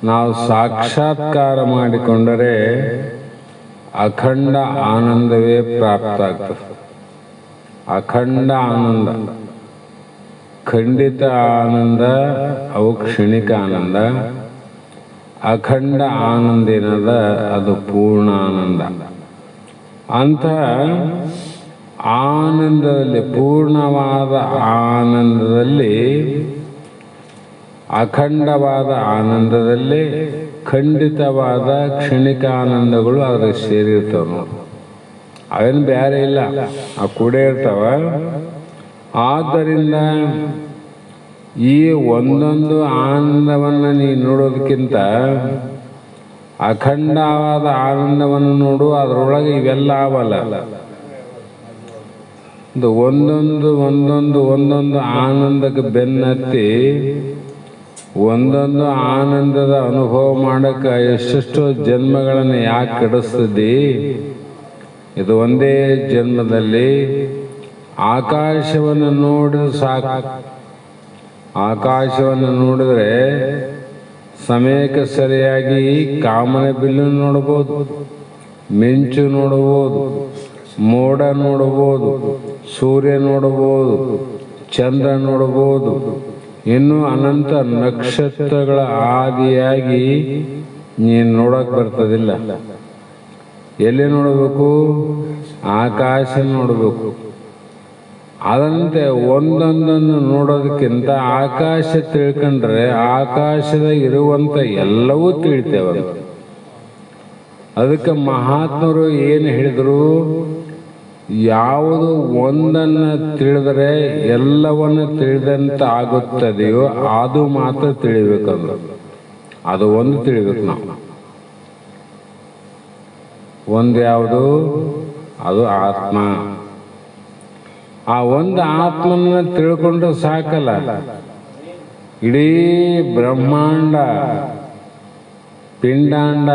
ನಾವು ಸಾಕ್ಷಾತ್ಕಾರ ಮಾಡಿಕೊಂಡರೆ ಅಖಂಡ ಆನಂದವೇ ಪ್ರಾಪ್ತ ಆಗ್ತದೆ. ಅಖಂಡ ಆನಂದ, ಖಂಡಿತ ಆನಂದ, ಅವು ಕ್ಷಣಿಕ ಆನಂದ. ಅಖಂಡ ಆನಂದ ಏನದ ಅದು ಪೂರ್ಣ ಆನಂದ. ಅಂಥ ಆನಂದದಲ್ಲಿ, ಪೂರ್ಣವಾದ ಆನಂದದಲ್ಲಿ, ಅಖಂಡವಾದ ಆನಂದದಲ್ಲಿ ಖಂಡಿತವಾದ ಕ್ಷಣಿಕ ಆನಂದಗಳು ಅದ್ರಾಗ ಸೇರಿರ್ತಾವ ನೋಡಿ. ಅವೇನು ಬೇರೆ ಇಲ್ಲ, ಅವು ಕೂಡ ಇರ್ತಾವ. ಆದ್ದರಿಂದ ಈ ಒಂದೊಂದು ಆನಂದವನ್ನು ನೀನು ನೋಡೋದಕ್ಕಿಂತ ಅಖಂಡವಾದ ಆನಂದವನ್ನು ನೋಡು. ಅದರೊಳಗೆ ಇವೆಲ್ಲ ಅವಲ್ಲ. ಒಂದೊಂದು ಒಂದೊಂದು ಒಂದೊಂದು ಆನಂದಕ್ಕೆ ಬೆನ್ನತ್ತಿ ಒಂದೊಂದು ಆನಂದದ ಅನುಭವ ಮಾಡೋಕ್ಕೆ ಎಷ್ಟೆಷ್ಟೋ ಜನ್ಮಗಳನ್ನು ಯಾಕೆ ಕೆಡಿಸ್ತದಿ? ಇದು ಒಂದೇ ಜನ್ಮದಲ್ಲಿ ಆಕಾಶವನ್ನು ನೋಡಿದ್ರೆ ಸಾಕು. ಆಕಾಶವನ್ನು ನೋಡಿದ್ರೆ ಸಮಯಕ್ಕೆ ಸರಿಯಾಗಿ ಕಾಮನ ಬಿಲ್ಲು ನೋಡ್ಬೋದು, ಮಿಂಚು ನೋಡ್ಬೋದು, ಮೋಡ ನೋಡ್ಬೋದು, ಸೂರ್ಯ ನೋಡ್ಬೋದು, ಚಂದ್ರ ನೋಡ್ಬೋದು, ಇನ್ನು ಅನಂತ ನಕ್ಷತ್ರಗಳ ಆದಿಯಾಗಿ ನೀನು ನೋಡೋಕೆ ಬರ್ತದಿಲ್ಲ. ಎಲ್ಲಿ ನೋಡಬೇಕು? ಆಕಾಶ ನೋಡಬೇಕು. ಅದರಂತೆ ಒಂದೊಂದನ್ನು ನೋಡೋದಕ್ಕಿಂತ ಆಕಾಶ ತಿಳ್ಕೊಂಡ್ರೆ ಆಕಾಶದಾಗ ಇರುವಂಥ ಎಲ್ಲವೂ ತಿಳಿತೇವೆ. ಅದಕ್ಕೆ ಮಹಾತ್ಮರು ಏನು ಹೇಳಿದರು? ಯಾವುದು ಒಂದನ್ನು ತಿಳಿದರೆ ಎಲ್ಲವನ್ನು ತಿಳಿದಂತೆ ಆಗುತ್ತದೆಯೋ ಅದು ಮಾತ್ರ ತಿಳಿಬೇಕಂದ್ರೆ ಅದು ಒಂದು ತಿಳಿಬೇಕು ನಾವು. ಒಂದು ಯಾವುದು? ಅದು ಆತ್ಮ. ಆ ಒಂದು ಆತ್ಮನ ತಿಳ್ಕೊಂಡ್ರೆ ಸಾಕಲ್ಲ. ಇಡೀ ಬ್ರಹ್ಮಾಂಡ, ಪಿಂಡಾಂಡ,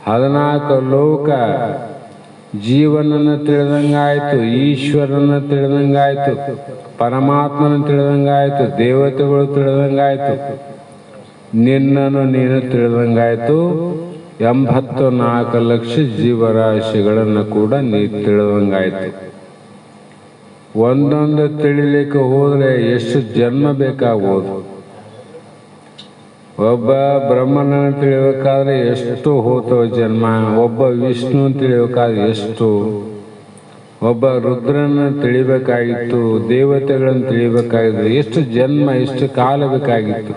14 ಲೋಕ, ಜೀವನನ್ನು ತಿಳಿದಂಗಾಯ್ತು, ಈಶ್ವರನ ತಿಳಿದಂಗಾಯ್ತು, ಪರಮಾತ್ಮನ ತಿಳಿದಂಗಾಯ್ತು, ದೇವತೆಗಳು ತಿಳಿದಂಗಾಯ್ತು, ನಿನ್ನನ್ನು ನೀನು ತಿಳಿದಂಗಾಯ್ತು. 84 ಲಕ್ಷ ಜೀವರಾಶಿಗಳನ್ನು ಕೂಡ ನೀ ತಿಳಿದಂಗಾಯ್ತು. ಒಂದೊಂದು ತಿಳಿಲಿಕ್ಕೆ ಹೋದರೆ ಎಷ್ಟು ಜನ್ಮ ಬೇಕಾಗ್ಬೋದು. ಒಬ್ಬ ಬ್ರಹ್ಮನನ್ನು ತಿಳಿಬೇಕಾದ್ರೆ ಎಷ್ಟು ಹೋತವ ಜನ್ಮ, ಒಬ್ಬ ವಿಷ್ಣು ತಿಳಿಬೇಕಾದ್ರೆ ಎಷ್ಟು, ಒಬ್ಬ ರುದ್ರನ ತಿಳಿಬೇಕಾಗಿತ್ತು, ದೇವತೆಗಳನ್ನು ತಿಳಿಬೇಕಾಗಿತ್ತು, ಎಷ್ಟು ಜನ್ಮ, ಎಷ್ಟು ಕಾಲ ಬೇಕಾಗಿತ್ತು.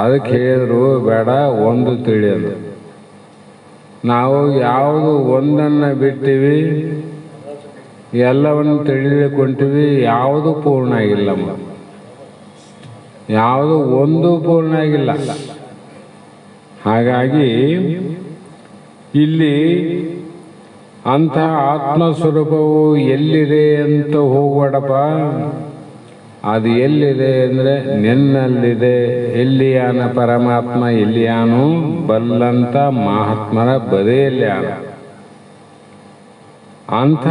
ಅದಕ್ಕೆ ಹೇಳಿದ್ರು ಬೇಡ, ಒಂದು ತಿಳಿಯೋದು. ನಾವು ಯಾವುದು ಒಂದನ್ನು ಬಿಟ್ಟಿವಿ, ಎಲ್ಲವನ್ನು ತಿಳಿಲಿಕ್ಕೆ ಹೊಂಟಿವಿ, ಯಾವುದು ಪೂರ್ಣ ಆಗಿಲ್ಲ. ಯಾವುದು ಒಂದು ಪೂರ್ಣ ಆಗಿಲ್ಲ. ಹಾಗಾಗಿ ಇಲ್ಲಿ ಅಂಥ ಆತ್ಮಸ್ವರೂಪವು ಎಲ್ಲಿದೆ ಅಂತ ಹೋಗ್ಬೇಡಪ್ಪ. ಅದು ಎಲ್ಲಿದೆ ಅಂದರೆ ನಿನ್ನಲ್ಲಿದೆ. ಎಲ್ಲಿಯಾನ ಪರಮಾತ್ಮ, ಎಲ್ಲಿಯಾನು ಬಲ್ಲಂತ ಮಹಾತ್ಮರ ಬದೆಯಲ್ಯಾನ. ಅಂಥ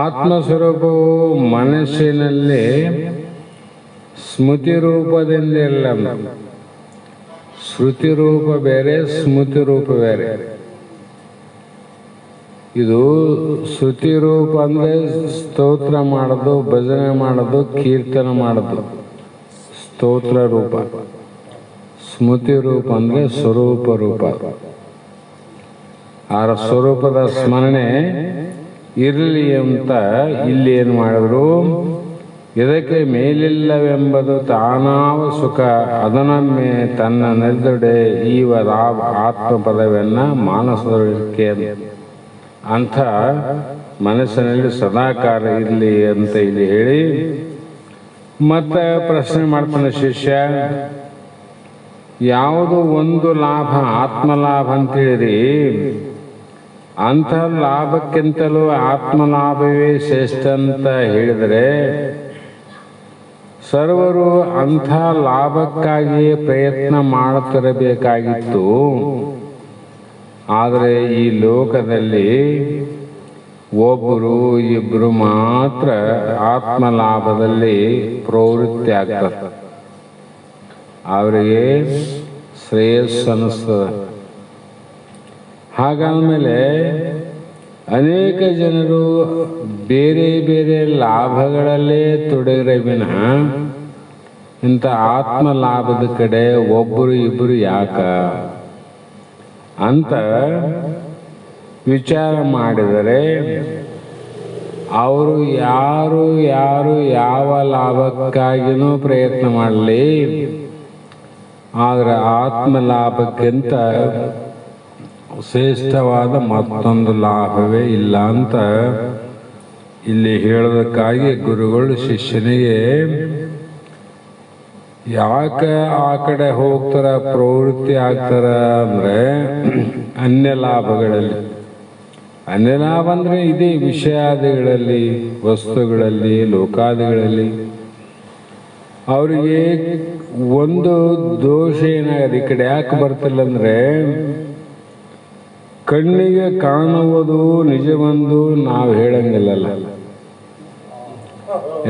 ಆತ್ಮಸ್ವರೂಪವು ಮನಸ್ಸಿನಲ್ಲಿ ಸ್ಮೃತಿ ರೂಪದಿಂದ ಇಲ್ಲ, ಶ್ರುತಿ ರೂಪ ಬೇರೆ, ಸ್ಮೃತಿ ರೂಪ ಬೇರೆ. ಇದು ಶ್ರುತಿ ರೂಪ ಅಂದರೆ ಸ್ತೋತ್ರ ಮಾಡೋದು, ಭಜನೆ ಮಾಡೋದು, ಕೀರ್ತನೆ ಮಾಡೋದು ಸ್ತೋತ್ರ ರೂಪ. ಸ್ಮೃತಿ ರೂಪ ಅಂದರೆ ಸ್ವರೂಪ ರೂಪ. ಆ ಸ್ವರೂಪದ ಸ್ಮರಣೆ ಇರಲಿ ಅಂತ ಇಲ್ಲಿ ಏನು ಮಾಡಿದ್ರು, ಇದಕ್ಕೆ ಮೇಲಿಲ್ಲವೆಂಬುದು ತಾನಾವ ಸುಖ ಅದನೊಮ್ಮೆ ತನ್ನ ನೆರೆದೊಡೆ ಈವ ಆತ್ಮಪದವನ್ನು ಮಾನಸದೊಳಕ್ಕೆ ಅಂಥ ಮನಸ್ಸಿನಲ್ಲಿ ಸದಾಕಾಲ ಇರಲಿ ಅಂತ ಇಲ್ಲಿ ಹೇಳಿ ಮತ್ತೆ ಪ್ರಶ್ನೆ ಮಾಡ್ತಾನೆ ಶಿಷ್ಯ. ಯಾವುದು ಒಂದು ಲಾಭ ಆತ್ಮಲಾಭ ಅಂತೇಳಿ, ಅಂಥ ಲಾಭಕ್ಕಿಂತಲೂ ಆತ್ಮಲಾಭವೇ ಶ್ರೇಷ್ಠ ಅಂತ ಹೇಳಿದರೆ ಸರ್ವರು ಅಂಥ ಲಾಭಕ್ಕಾಗಿಯೇ ಪ್ರಯತ್ನ ಮಾಡುತ್ತಿರಬೇಕಾಗಿತ್ತು. ಆದರೆ ಈ ಲೋಕದಲ್ಲಿ ಒಬ್ಬರು ಇಬ್ಬರು ಮಾತ್ರ ಆತ್ಮಲಾಭದಲ್ಲಿ ಪ್ರವೃತ್ತಿ ಆಗ್ತಾರೆ. ಅವರಿಗೆ ಶ್ರೇಯಸ್ಸು ಅನ್ನಿಸ್ತದೆ. ಹಾಗಾದ್ಮೇಲೆ ಅನೇಕ ಜನರು ಬೇರೆ ಬೇರೆ ಲಾಭಗಳಲ್ಲೇ ತೊಡಗಿರ ವಿನಃ ಇಂಥ ಆತ್ಮ ಲಾಭದ ಕಡೆ ಒಬ್ಬರು ಇಬ್ಬರು ಯಾಕ ಅಂತ ವಿಚಾರ ಮಾಡಿದರೆ ಅವರು ಯಾರು ಯಾವ ಲಾಭಕ್ಕಾಗಿನೂ ಪ್ರಯತ್ನ ಮಾಡಲಿ, ಆದರೆ ಆತ್ಮ ಲಾಭಕ್ಕಿಂತ ಶ್ರೇಷ್ಠವಾದ ಮತ್ತೊಂದು ಲಾಭವೇ ಇಲ್ಲ ಅಂತ ಇಲ್ಲಿ ಹೇಳೋದಕ್ಕಾಗಿ ಗುರುಗಳು ಶಿಷ್ಯನಿಗೆ ಯಾಕೆ ಆ ಕಡೆ ಹೋಗ್ತಾರ ಪ್ರವೃತ್ತಿ ಆಗ್ತಾರ ಅಂದರೆ ಅನ್ಯ ಲಾಭಗಳಲ್ಲಿ. ಅನ್ಯ ಲಾಭ ಅಂದರೆ ಇದೇ ವಿಷಯಾದಿಗಳಲ್ಲಿ, ವಸ್ತುಗಳಲ್ಲಿ, ಲೋಕಾದಿಗಳಲ್ಲಿ. ಅವರಿಗೆ ಒಂದು ದೋಷ ಏನಾಗಿದೆ, ಈ ಕಡೆ ಯಾಕೆ ಬರ್ತಿಲ್ಲ ಅಂದರೆ ಕಣ್ಣಿಗೆ ಕಾಣುವುದು ನಿಜವೆಂದು ನಾವು ಹೇಳಂಗಿಲ್ಲಲ್ಲ.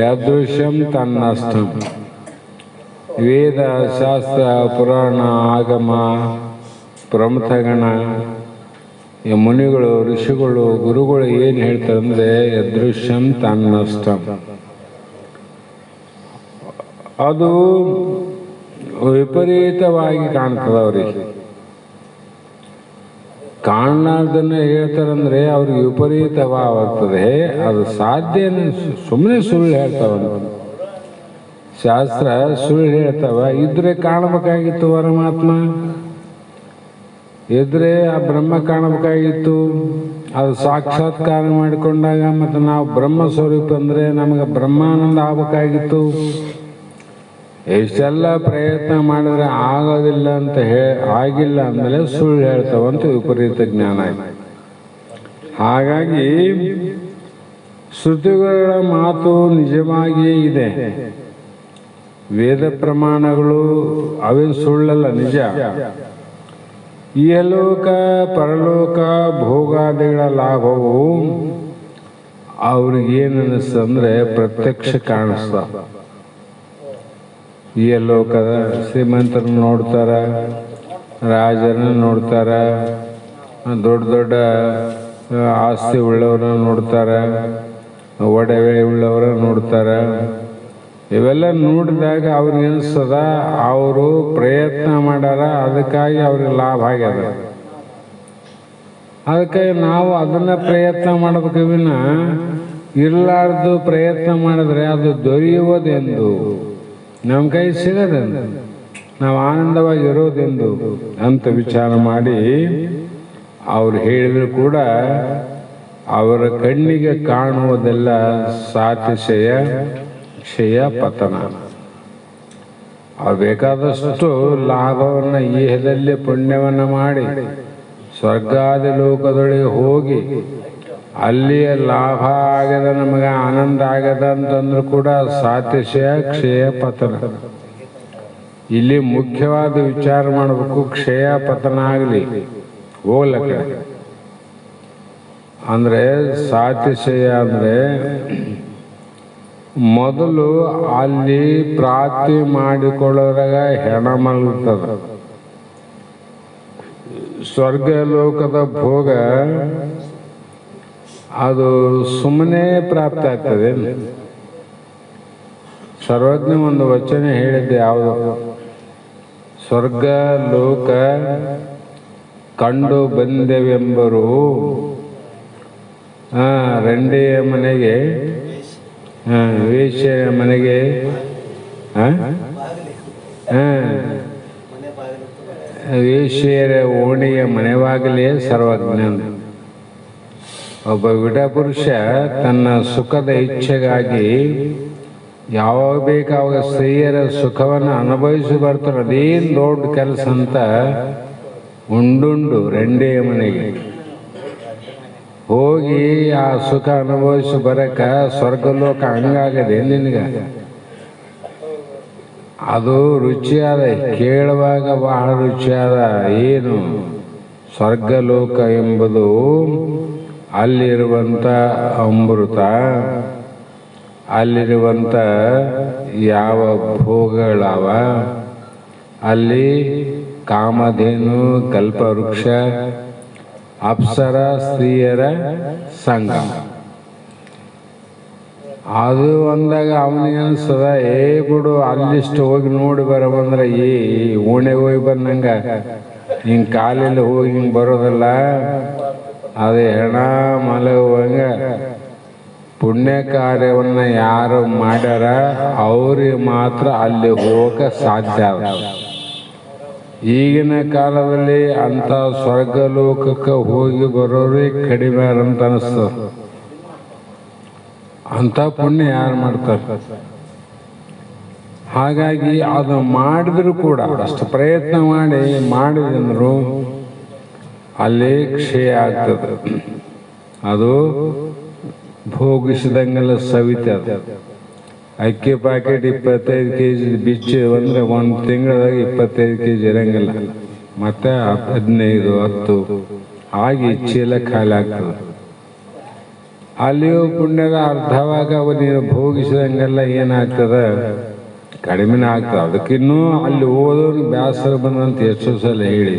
ಯಾದೃಶ್ಯಂ ತನ್ನಷ್ಟಂ. ವೇದ ಶಾಸ್ತ್ರ ಪುರಾಣ ಆಗಮ ಪ್ರಮಥಗಣ ಮುನಿಗಳು ಋಷಿಗಳು ಗುರುಗಳು ಏನು ಹೇಳ್ತಾರೆ ಅಂದರೆ ಯದೃಶ್ಯಂ ತನ್ನಷ್ಟಂ. ಅದು ವಿಪರೀತವಾಗಿ ಕಾಣ್ತದೆ ಅವರಿಗೆ. ಕಾಣಲಾರ್ದನ್ನ ಹೇಳ್ತಾರಂದ್ರೆ ಅವ್ರಿಗೆ ವಿಪರೀತವಾಗ್ತದೆ. ಅದು ಸಾಧ್ಯ, ಸುಮ್ಮನೆ ಸುಳ್ಳು ಹೇಳ್ತಾವ. ಶಾಸ್ತ್ರ ಸುಳ್ಳು ಹೇಳ್ತಾವ. ಇದ್ರೆ ಕಾಣಬೇಕಾಗಿತ್ತು ಪರಮಾತ್ಮ, ಇದ್ರೆ ಆ ಬ್ರಹ್ಮ ಕಾಣಬೇಕಾಗಿತ್ತು. ಅದು ಸಾಕ್ಷಾತ್ಕಾರ ಮಾಡಿಕೊಂಡಾಗ ಮತ್ತು ನಾವು ಬ್ರಹ್ಮ ಸ್ವರೂಪ ಅಂದರೆ ನಮಗೆ ಬ್ರಹ್ಮಾನಂದ ಆಗಬೇಕಾಗಿತ್ತು. ಎಷ್ಟೆಲ್ಲ ಪ್ರಯತ್ನ ಮಾಡಿದ್ರೆ ಆಗೋದಿಲ್ಲ ಅಂತ ಆಗಿಲ್ಲ ಅಂದಮೇಲೆ ಸುಳ್ಳು ಹೇಳ್ತಾವಂತ ವಿಪರೀತ ಜ್ಞಾನ ಆಯ್ತು. ಹಾಗಾಗಿ ಶ್ರುತಿಗಳ ಮಾತು ನಿಜವಾಗಿಯೇ ಇದೆ. ವೇದ ಪ್ರಮಾಣಗಳು ಅವೇನು ಸುಳ್ಳಲ್ಲ, ನಿಜ. ಇಹಲೋಕ ಪರಲೋಕ ಭೋಗಾದಿಗಳ ಲಾಭವು ಅವ್ರಿಗೇನನ್ನಿಸ್ತಂದ್ರೆ ಪ್ರತ್ಯಕ್ಷ ಕಾಣಿಸ್ತ. ಈ ಲೋಕದ ಶ್ರೀಮಂತರನ್ನ ನೋಡ್ತಾರ, ರಾಜರನ್ನ ನೋಡ್ತಾರ, ದೊಡ್ಡ ದೊಡ್ಡ ಆಸ್ತಿ ಉಳ್ಳವ್ರನ್ನ ನೋಡ್ತಾರ, ಒಡವೆ ಉಳ್ಳವರ ನೋಡ್ತಾರ. ಇವೆಲ್ಲ ನೋಡಿದಾಗ ಅವ್ರಿಗೆ ಅನಿಸ್ತದ ಅವರು ಪ್ರಯತ್ನ ಮಾಡ್ಯಾರ, ಅದಕ್ಕಾಗಿ ಅವ್ರಿಗೆ ಲಾಭ ಆಗ್ಯದ. ಅದಕ್ಕೆ ನಾವು ಅದನ್ನ ಪ್ರಯತ್ನ ಮಾಡಬೇಕು ವಿನ ಇರಲಾರ್ದು ಪ್ರಯತ್ನ ಮಾಡಿದ್ರೆ ಅದು ದೊರೆಯುವುದೆಂದು, ನಮ್ಮ ಕೈ ಸಿಗದೆಂದು, ನಾವು ಆನಂದವಾಗಿ ಇರೋದೆಂದು ಅಂತ ವಿಚಾರ ಮಾಡಿ ಅವ್ರು ಹೇಳಿದ್ರು ಕೂಡ ಅವರ ಕಣ್ಣಿಗೆ ಕಾಣುವುದೆಲ್ಲ ಸಾತಿಶಯ ಕ್ಷಯ ಪತನ. ಅವ್ರು ಬೇಕಾದಷ್ಟು ಲಾಭವನ್ನು ಈಹದಲ್ಲಿ ಪುಣ್ಯವನ್ನು ಮಾಡಿ ಸ್ವರ್ಗಾದಿ ಲೋಕದೊಳಗೆ ಹೋಗಿ ಅಲ್ಲಿಯ ಲಾಭ ಆಗದ, ನಮಗೆ ಆನಂದ ಆಗದ ಅಂತಂದ್ರೂ ಕೂಡ ಸಾತಿಶಯ ಕ್ಷಯ ಪತನ. ಇಲ್ಲಿ ಮುಖ್ಯವಾದ ವಿಚಾರ ಮಾಡಬೇಕು, ಕ್ಷಯ ಪತನ ಆಗಲಿ ಹೋಗ್ಲಕ್ಕ. ಅಂದರೆ ಸಾತಿಶಯ ಅಂದರೆ ಮೊದಲು ಅಲ್ಲಿ ಪ್ರಾಪ್ತಿ ಮಾಡಿಕೊಳ್ಳೋದ್ರಾಗ ಹೆಣ ಮಲಗ್ತದ. ಸ್ವರ್ಗ ಲೋಕದ ಭೋಗ ಅದು ಸುಮ್ಮನೆ ಪ್ರಾಪ್ತಿ ಆಗ್ತದೆ. ಸರ್ವಜ್ಞ ಒಂದು ವಚನ ಹೇಳಿದ್ದೆ ಯಾವುದು? ಸ್ವರ್ಗ ಲೋಕ ಕಂಡು ಬಂದೆವೆಂಬರು ರಂಡೆಯ ಮನೆಗೆ ವೇಶ್ಯೆಯ ಮನೆಗೆ ವೇಶ್ಯೆಯರ ಓಣಿಯ ಮನೆವಾಗಲೇ ಸರ್ವಜ್ಞ. ಒಬ್ಬ ವಿಡ ಪುರುಷ ತನ್ನ ಸುಖದ ಇಚ್ಛೆಗಾಗಿ ಯಾವಾಗ ಬೇಕಾವಾಗ ಸ್ತ್ರೀಯರ ಸುಖವನ್ನು ಅನುಭವಿಸಿ ಬರ್ತಾರೆ. ಅದೇನು ದೊಡ್ಡ ಕೆಲಸ ಅಂತ ಉಂಡುಂಡು ರೆಂಡೆಯ ಮನೆಗೆ ಹೋಗಿ ಆ ಸುಖ ಅನುಭವಿಸಿ ಬರಕ ಸ್ವರ್ಗಲೋಕ ಹಂಗಾಗದೆ ನಿನಗೆ. ಅದು ರುಚಿಯಾದ, ಕೇಳುವಾಗ ಬಹಳ ರುಚಿಯಾದ. ಏನು ಸ್ವರ್ಗಲೋಕ ಎಂಬುದು ಅಲ್ಲಿರುವಂಥ ಅಮೃತ, ಅಲ್ಲಿರುವಂಥ ಯಾವ ಭೋಗಗಳವ, ಅಲ್ಲಿ ಕಾಮಧೇನು, ಕಲ್ಪವೃಕ್ಷ, ಅಪ್ಸರ ಸ್ತ್ರೀಯರ ಸಂಘ. ಅದು ಅಂದಾಗ ಅವನಿಗೆ ಅನಿಸ್ತದ, ಬಿಡು ಅಲ್ಲಿಷ್ಟು ಹೋಗಿ ನೋಡಿ ಬರಬಂದ್ರೆ ಈ ಓಣೆಗೆ ಹೋಗಿ ಬಂದಂಗ ಹಿಂಗೆ ಕಾಲಲ್ಲಿ ಹೋಗಿ ಹಿಂಗೆ ಬರೋದಲ್ಲ. ಅದೇ ಹೆಣ ಮಲಗುವಂಗ ಪುಣ್ಯ ಕಾರ್ಯವನ್ನು ಯಾರು ಮಾಡ್ಯಾರ ಅವ್ರಿಗೆ ಮಾತ್ರ ಅಲ್ಲಿ ಹೋಗಕ್ಕೆ ಸಾಧ್ಯ. ಈಗಿನ ಕಾಲದಲ್ಲಿ ಅಂಥ ಸ್ವರ್ಗಲೋಕಕ್ಕೆ ಹೋಗಿ ಬರೋರೇ ಕಡಿಮೆ ಅಂತ ಅನಿಸ್ತದೆ. ಅಂಥ ಪುಣ್ಯ ಯಾರು ಮಾಡ್ತಾರೆ? ಹಾಗಾಗಿ ಅದು ಮಾಡಿದ್ರು ಕೂಡ ಅಷ್ಟು ಪ್ರಯತ್ನ ಮಾಡಿದಂದ್ರು ಅಲ್ಲಿ ಕ್ಷಯ ಆಗ್ತದೆ. ಅದು ಭೋಗಿಸಿದಂಗೆಲ್ಲ ಸವಿತದೆ. ಅಕ್ಕಿ ಪ್ಯಾಕೆಟ್ 25 kg ಬಿಚ್ಚು ಅಂದರೆ ಒಂದು ತಿಂಗಳದಾಗ 25 kg ಇರಂಗಿಲ್ಲ. ಮತ್ತೆ 15, 10 ಆಗಿ ಚೀಲ ಖಾಲಿ ಆಗ್ತದೆ. ಅಲ್ಲಿಯೂ ಪುಣ್ಯದ ಅರ್ಧವಾಗ ನೀನು ಭೋಗಿಸಿದಂಗೆಲ್ಲ ಏನಾಗ್ತದೆ? ಕಡಿಮೆನೇ ಆಗ್ತದೆ. ಅದಕ್ಕಿನ್ನೂ ಅಲ್ಲಿ ಓದೋನು ಬೇಸರ ಬಂದಂತ ಎಷ್ಟು ಸಲ ಹೇಳಿ.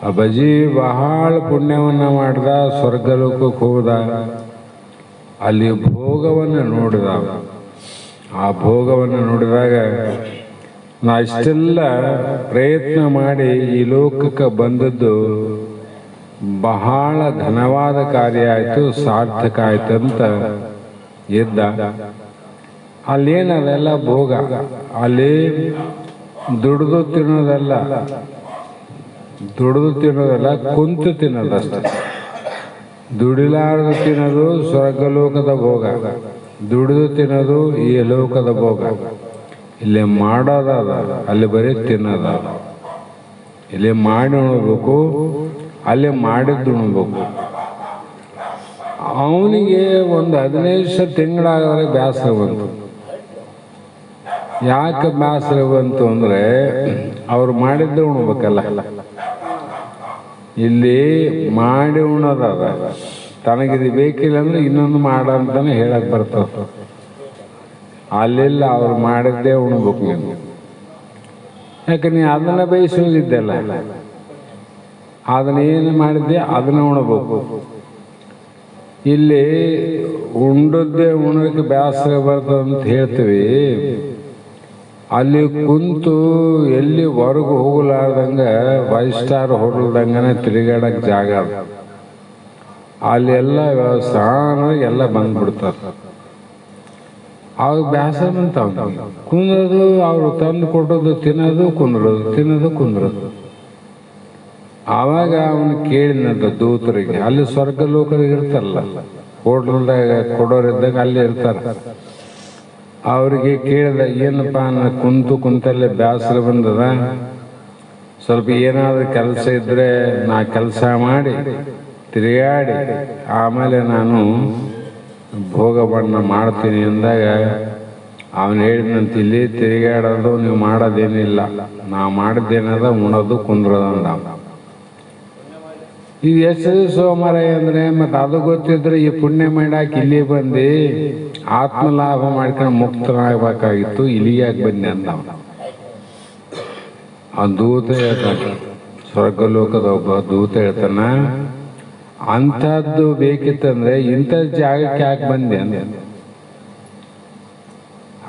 ಅಬ್ಬಜಿ ಬಹಳ ಪುಣ್ಯವನ್ನು ಮಾಡ್ದ, ಸ್ವರ್ಗಲೋಕಕ್ಕೆ ಹೋದ, ಅಲ್ಲಿ ಭೋಗವನ್ನು ನೋಡಿದ. ಆ ಭೋಗವನ್ನು ನೋಡಿದಾಗ ನಾ ಇಷ್ಟೆಲ್ಲ ಪ್ರಯತ್ನ ಮಾಡಿ ಈ ಲೋಕಕ್ಕೆ ಬಂದದ್ದು ಬಹಳ ಘನವಾದ ಕಾರ್ಯ ಆಯಿತು, ಸಾರ್ಥಕ ಆಯ್ತು ಅಂತ ಇದ್ದ. ಅಲ್ಲೇನದೆಲ್ಲ ಭೋಗ, ಅಲ್ಲಿ ದುಡಿದು ತಿನ್ನೋದಲ್ಲ, ಕುಂತು ತಿನ್ನೋದಷ್ಟೆ. ದುಡಿಲಾರದು ತಿನ್ನೋದು ಸ್ವರ್ಗಲೋಕದ ಭೋಗ, ದುಡಿದು ತಿನ್ನೋದು ಈ ಲೋಕದ ಭೋಗ. ಇಲ್ಲಿ ಮಾಡೋದದ, ಅಲ್ಲಿ ಬರೀ ತಿನ್ನೋದ. ಇಲ್ಲಿ ಮಾಡಿ ಉಣಬೇಕು, ಅಲ್ಲಿ ಮಾಡಿದ್ದು ಉಣಬೇಕು. ಅವನಿಗೆ ಒಂದು 15 ತಿಂಗಳಾದರೆ ಬೇಸರ ಬಂತು. ಯಾಕೆ ಬೇಸರ ಬಂತು ಅಂದರೆ ಅವ್ರು ಮಾಡಿದ್ದು ಉಣ್ಬೇಕಲ್ಲ. ಇಲ್ಲಿ ಮಾಡಿ ಉಣೋದದ, ತನಗಿದು ಬೇಕಿಲ್ಲ ಅಂದ್ರೆ ಇನ್ನೊಂದು ಮಾಡ ಅಂತಾನೆ ಹೇಳಕ್ ಬರ್ತದ. ಅಲ್ಲೆಲ್ಲ ಅವ್ರು ಮಾಡಿದ್ದೇ ಉಣ್ಬೇಕು ನೀನು. ಯಾಕೆ ನೀ ಅದನ್ನ ಬಯಸೋದಿದ್ದಲ್ಲ, ಅದನ್ನ ಏನು ಮಾಡಿದ್ದೆ ಅದನ್ನ ಉಣಬೇಕು. ಇಲ್ಲಿ ಉಂಡದ್ದೇ ಉಣಕ್ಕೆ ಬೇಸರ ಬರ್ತದೆ ಅಂತ ಹೇಳ್ತೀವಿ. ಅಲ್ಲಿ ಕುಂತು ಎಲ್ಲಿ ಹೊರಗು ಹೋಗಲಾರ್ದಂಗ 5 ಸ್ಟಾರ್ ಹೋಟೆಲ್ದಂಗನೆ ತಿರುಗಾಡಕ್ಕೆ ಜಾಗ. ಅಲ್ಲೆಲ್ಲ ವ್ಯವಸ್ಥಾನ ಎಲ್ಲ ಬಂದ್ಬಿಡ್ತಾರೆ. ಅವಾಗ ಬೇಸರ ಅಂತ ಕುಂದ್ರದು, ಅವರು ತಂದು ಕೊಟ್ಟೋದು ತಿನ್ನೋದು ಕುಂದ್ರೋದು, ತಿನ್ನೋದು ಕುಂದ್ರೋದು. ಆವಾಗ ಅವನು ಕೇಳಿದಂತ ದೂತರಿಗೆ, ಅಲ್ಲಿ ಸ್ವರ್ಗ ಲೋಕರಿಗೆ ಇರ್ತಾರಲ್ಲ, ಹೋಟ್ಲ್ದಾಗ ಕೊಡೋರಿದ್ದಾಗ ಅಲ್ಲಿ ಇರ್ತಾರೆ. ಅವ್ರಿಗೆ ಕೇಳಿದ, ಏನಪ್ಪ ನಾ ಕುಂತಲ್ಲೇ ಬೇಸರ ಬಂದದ, ಸ್ವಲ್ಪ ಏನಾದರೂ ಕೆಲಸ ಇದ್ರೆ ನಾ ಕೆಲಸ ಮಾಡಿ ತಿರುಗಾಡಿ ಆಮೇಲೆ ನಾನು ಭೋಗ ಬಣ್ಣ ಮಾಡ್ತೀನಿ ಅಂದಾಗ ಅವನು ಹೇಳಿದಂತ, ಇಲ್ಲಿ ತಿರುಗಾಡೋದು ನೀವು ಮಾಡೋದೇನಿಲ್ಲ, ನಾ ಮಾಡಿದ್ದೇನದ ಉಣೋದು ಕುಂದ್ರೋದಂದ. ಇದು ಎಷ್ಟು ಸೋಮವಾರ ಅಂದರೆ ಮತ್ತೆ ಅದು ಗೊತ್ತಿದ್ರೆ ಈ ಪುಣ್ಯ ಮಾಡಾಕಿ ಇಲ್ಲಿ ಬಂದು ಆತ್ಮಲಾಭ ಮಾಡ್ಕೊಂಡು ಮುಕ್ತನಾಗಬೇಕಾಗಿತ್ತು, ಇಲ್ಲಿಯಾಗಿ ಬನ್ನಿ ಅಂದ. ಆ ದೂತ ಹೇಳ್ತಾನೆ, ಸ್ವರ್ಗಲೋಕದ ಒಬ್ಬ ದೂತ ಹೇಳ್ತಾನ, ಅಂಥದ್ದು ಬೇಕಿತ್ತಂದ್ರೆ ಇಂಥ ಜಾಗಕ್ಕೆ ಯಾಕೆ ಬಂದೆ ಅಂದೆ.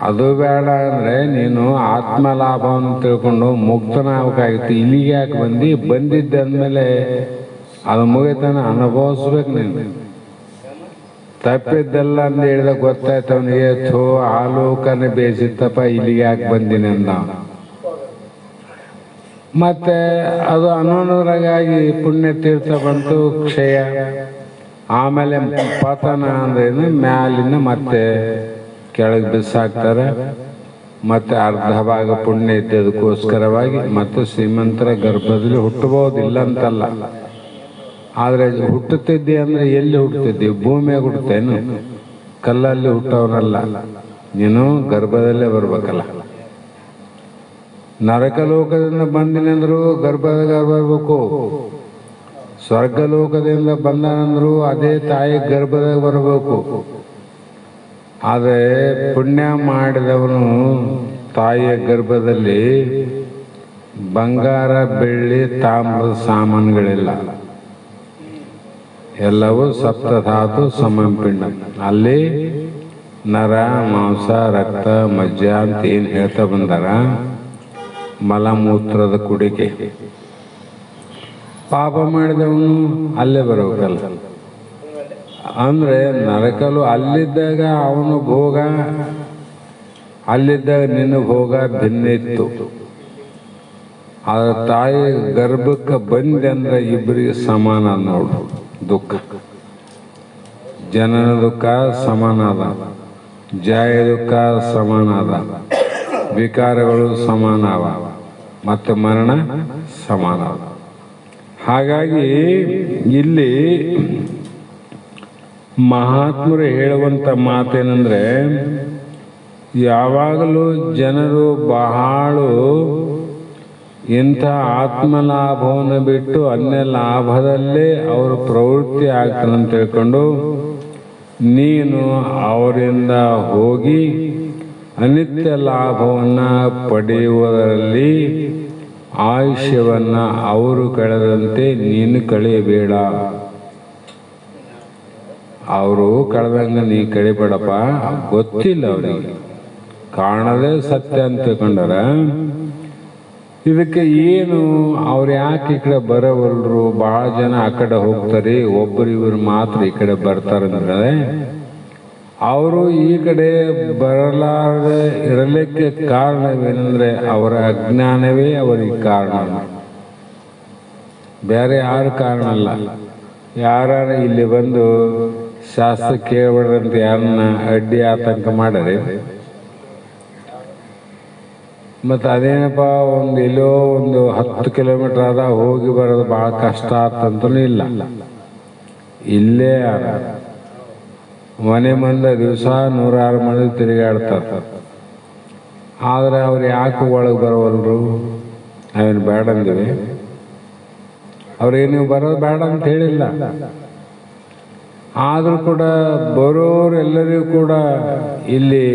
ಅದು ಬೇಡ ಅಂದ್ರೆ ನೀನು ಆತ್ಮಲಾಭವನ್ನು ತಿಳ್ಕೊಂಡು ಮುಕ್ತನಾಗಬೇಕಾಗಿತ್ತು. ಇಲ್ಲಿಗೆ ಯಾಕೆ ಬಂದಿದ್ದೆ ಅಂದಮೇಲೆ ಅದು ಮುಗಿತಾನ ಅನುಭವಿಸ್ಬೇಕು ನೀನು. ತಪ್ಪಿದ್ದೆಲ್ಲ ಅಂತ ಹೇಳಿದ ಗೊತ್ತಾಯ್ತು ಅವನಿಗೆ, ಥೋ ಆಲೋಕನೆ ಬೇಸಿತ್ತಪ್ಪ, ಇಲ್ಲಿಗೆ ಯಾಕೆ ಬಂದಿನಿ ಅಂದ. ಮತ್ತೆ ಅದು ಅನುರಾಗಾಗಿ ಪುಣ್ಯ ತೀರ್ಥ ಬಂತು, ಕ್ಷಯ, ಆಮೇಲೆ ಪತನ ಅಂದ್ರೇನು, ಮ್ಯಾಲಿನ ಮತ್ತೆ ಕೆಳಗೆ ಬಿಸಾಕ್ತಾರೆ. ಮತ್ತೆ ಅರ್ಧ ಭಾಗ ಪುಣ್ಯ ಇದ್ದದಕ್ಕೋಸ್ಕರವಾಗಿ ಮತ್ತೆ ಶ್ರೀಮಂತರ ಗರ್ಭದಲ್ಲಿ ಹುಟ್ಟಬಹುದು, ಇಲ್ಲ ಅಂತಲ್ಲ. ಆದರೆ ಹುಟ್ಟುತ್ತಿದ್ದೆ ಅಂದ್ರೆ ಎಲ್ಲಿ ಹುಟ್ಟುತ್ತಿದ್ದಿ? ಭೂಮಿಯಾಗ ಹುಟ್ಟುತ್ತೇನು? ಕಲ್ಲಲ್ಲಿ ಹುಟ್ಟವನಲ್ಲ ನೀನು, ಗರ್ಭದಲ್ಲೇ ಬರ್ಬೇಕಲ್ಲ. ನರಕಲೋಕದಿಂದ ಬಂದಿನಂದ್ರು ಗರ್ಭದಾಗ ಬರಬೇಕು, ಸ್ವರ್ಗಲೋಕದಿಂದ ಬಂದನಂದ್ರು ಅದೇ ತಾಯಿ ಗರ್ಭದಾಗ ಬರಬೇಕು. ಆದರೆ ಪುಣ್ಯ ಮಾಡಿದವನು ತಾಯಿಯ ಗರ್ಭದಲ್ಲಿ ಬಂಗಾರ, ಬೆಳ್ಳಿ, ತಾಮ್ರದ ಸಾಮಾನುಗಳಿಲ್ಲ, ಎಲ್ಲವೂ ಸಪ್ತಧಾತು ಸಮಪಿಂಡ. ಅಲ್ಲಿ ನರ, ಮಾಂಸ, ರಕ್ತ, ಮಜ್ಜ ಅಂತ ಏನು ಹೇಳ್ತಾ ಬಂದಾರ, ಮಲಮೂತ್ರದ ಕುಡಿಕೆ. ಪಾಪ ಮಾಡಿದವನು ಅಲ್ಲೇ ಬರಬೇಕಲ್ಲ. ಅಂದ್ರೆ ನರಕಲು ಅಲ್ಲಿದ್ದಾಗ ಅವನು ಭೋಗ, ಅಲ್ಲಿದ್ದಾಗ ನಿನ್ನ ಭೋಗ ಭಿನ್ನ ಇತ್ತು. ಆದ್ರೆ ತಾಯಿ ಗರ್ಭಕ್ಕೆ ಬಂದೆ ಅಂದ್ರೆ ಇಬ್ಬರಿಗೆ ಸಮಾನ ನೋಡು. ದುಃಖ, ಜನನ ದುಃಖ ಸಮಾನದ, ಜಾಯ ದುಃಖ ಸಮಾನದ, ವಿಕಾರಗಳು ಸಮಾನವ, ಮತ್ತು ಮರಣ ಸಮಾನ. ಹಾಗಾಗಿ ಇಲ್ಲಿ ಮಹಾತ್ಮರು ಹೇಳುವಂಥ ಮಾತೇನೆಂದ್ರೆ, ಯಾವಾಗಲೂ ಜನರು ಬಹಳ ಇಂಥ ಆತ್ಮಲಾಭವನ್ನು ಬಿಟ್ಟು ಅನ್ಯ ಲಾಭದಲ್ಲೇ ಅವರು ಪ್ರವೃತ್ತಿ ಆಗ್ತಾನಂತ ತಿಳ್ಕೊಂಡು ನೀನು ಅವರಿಂದ ಹೋಗಿ ಅನಿತ್ಯ ಲಾಭವನ್ನು ಪಡೆಯುವುದರಲ್ಲಿ ಆಯುಷ್ಯವನ್ನು ಅವರು ಕಳೆದಂತೆ ನೀನು ಕಳೆಯಬೇಡ. ಅವರು ಕಳೆದಂಗೆ ನೀ ಕಳಿಬೇಡಪ್ಪ. ಗೊತ್ತಿಲ್ಲ ಅವರಿಗೆ, ಕಾಣದೇ ಸತ್ಯ ಅಂತ ತಿಳ್ಕೊಂಡಾರ. ಇದಕ್ಕೆ ಏನು ಅವ್ರು ಯಾಕೆ ಈ ಕಡೆ ಬರೋವಲ್ರು? ಬಹಳ ಜನ ಆ ಕಡೆ ಹೋಗ್ತಾರೆ, ಒಬ್ಬರಿವರು ಮಾತ್ರ ಈ ಕಡೆ ಬರ್ತಾರಂದ್ರೆ ಅವರು ಈ ಕಡೆ ಬರಲಾರದೆ ಇರಲಿಕ್ಕೆ ಕಾರಣವೇನೆಂದ್ರೆ ಅವರ ಅಜ್ಞಾನವೇ ಅವರಿಗೆ ಕಾರಣ, ಬೇರೆ ಯಾರು ಕಾರಣ ಅಲ್ಲ. ಯಾರು ಇಲ್ಲಿ ಬಂದು ಶಾಸ್ತ್ರ ಕೇಳಬಾರ್ದಂತ ಯಾರನ್ನ ಅಡ್ಡಿ ಆತಂಕ ಮಾಡರೆ, ಮತ್ತು ಅದೇನಪ್ಪ ಒಂದು ಎಲ್ಲೋ ಒಂದು 10 ಕಿಲೋಮೀಟರ್ ಆದ ಹೋಗಿ ಬರೋದು ಭಾಳ ಕಷ್ಟ ಆತಂತನೂ ಇಲ್ಲ. ಇಲ್ಲೇ ಮನೆ ಮಂದಿ ದಿವಸ 106 ಮಂದಿ ತಿರುಗಾಡ್ತಾರೆ. ಆದರೆ ಅವ್ರು ಯಾಕೆ ಒಳಗೆ ಬರೋವಲ್ರು? ನಾವೇನು ಬೇಡ ಅಂದಿವಿ, ಅವ್ರಿಗೆ ನೀವು ಬರೋದು ಬೇಡ ಅಂತ ಹೇಳಿಲ್ಲ. ಆದರೂ ಕೂಡ ಬರೋರೆಲ್ಲರಿಗೂ ಕೂಡ ಇಲ್ಲಿ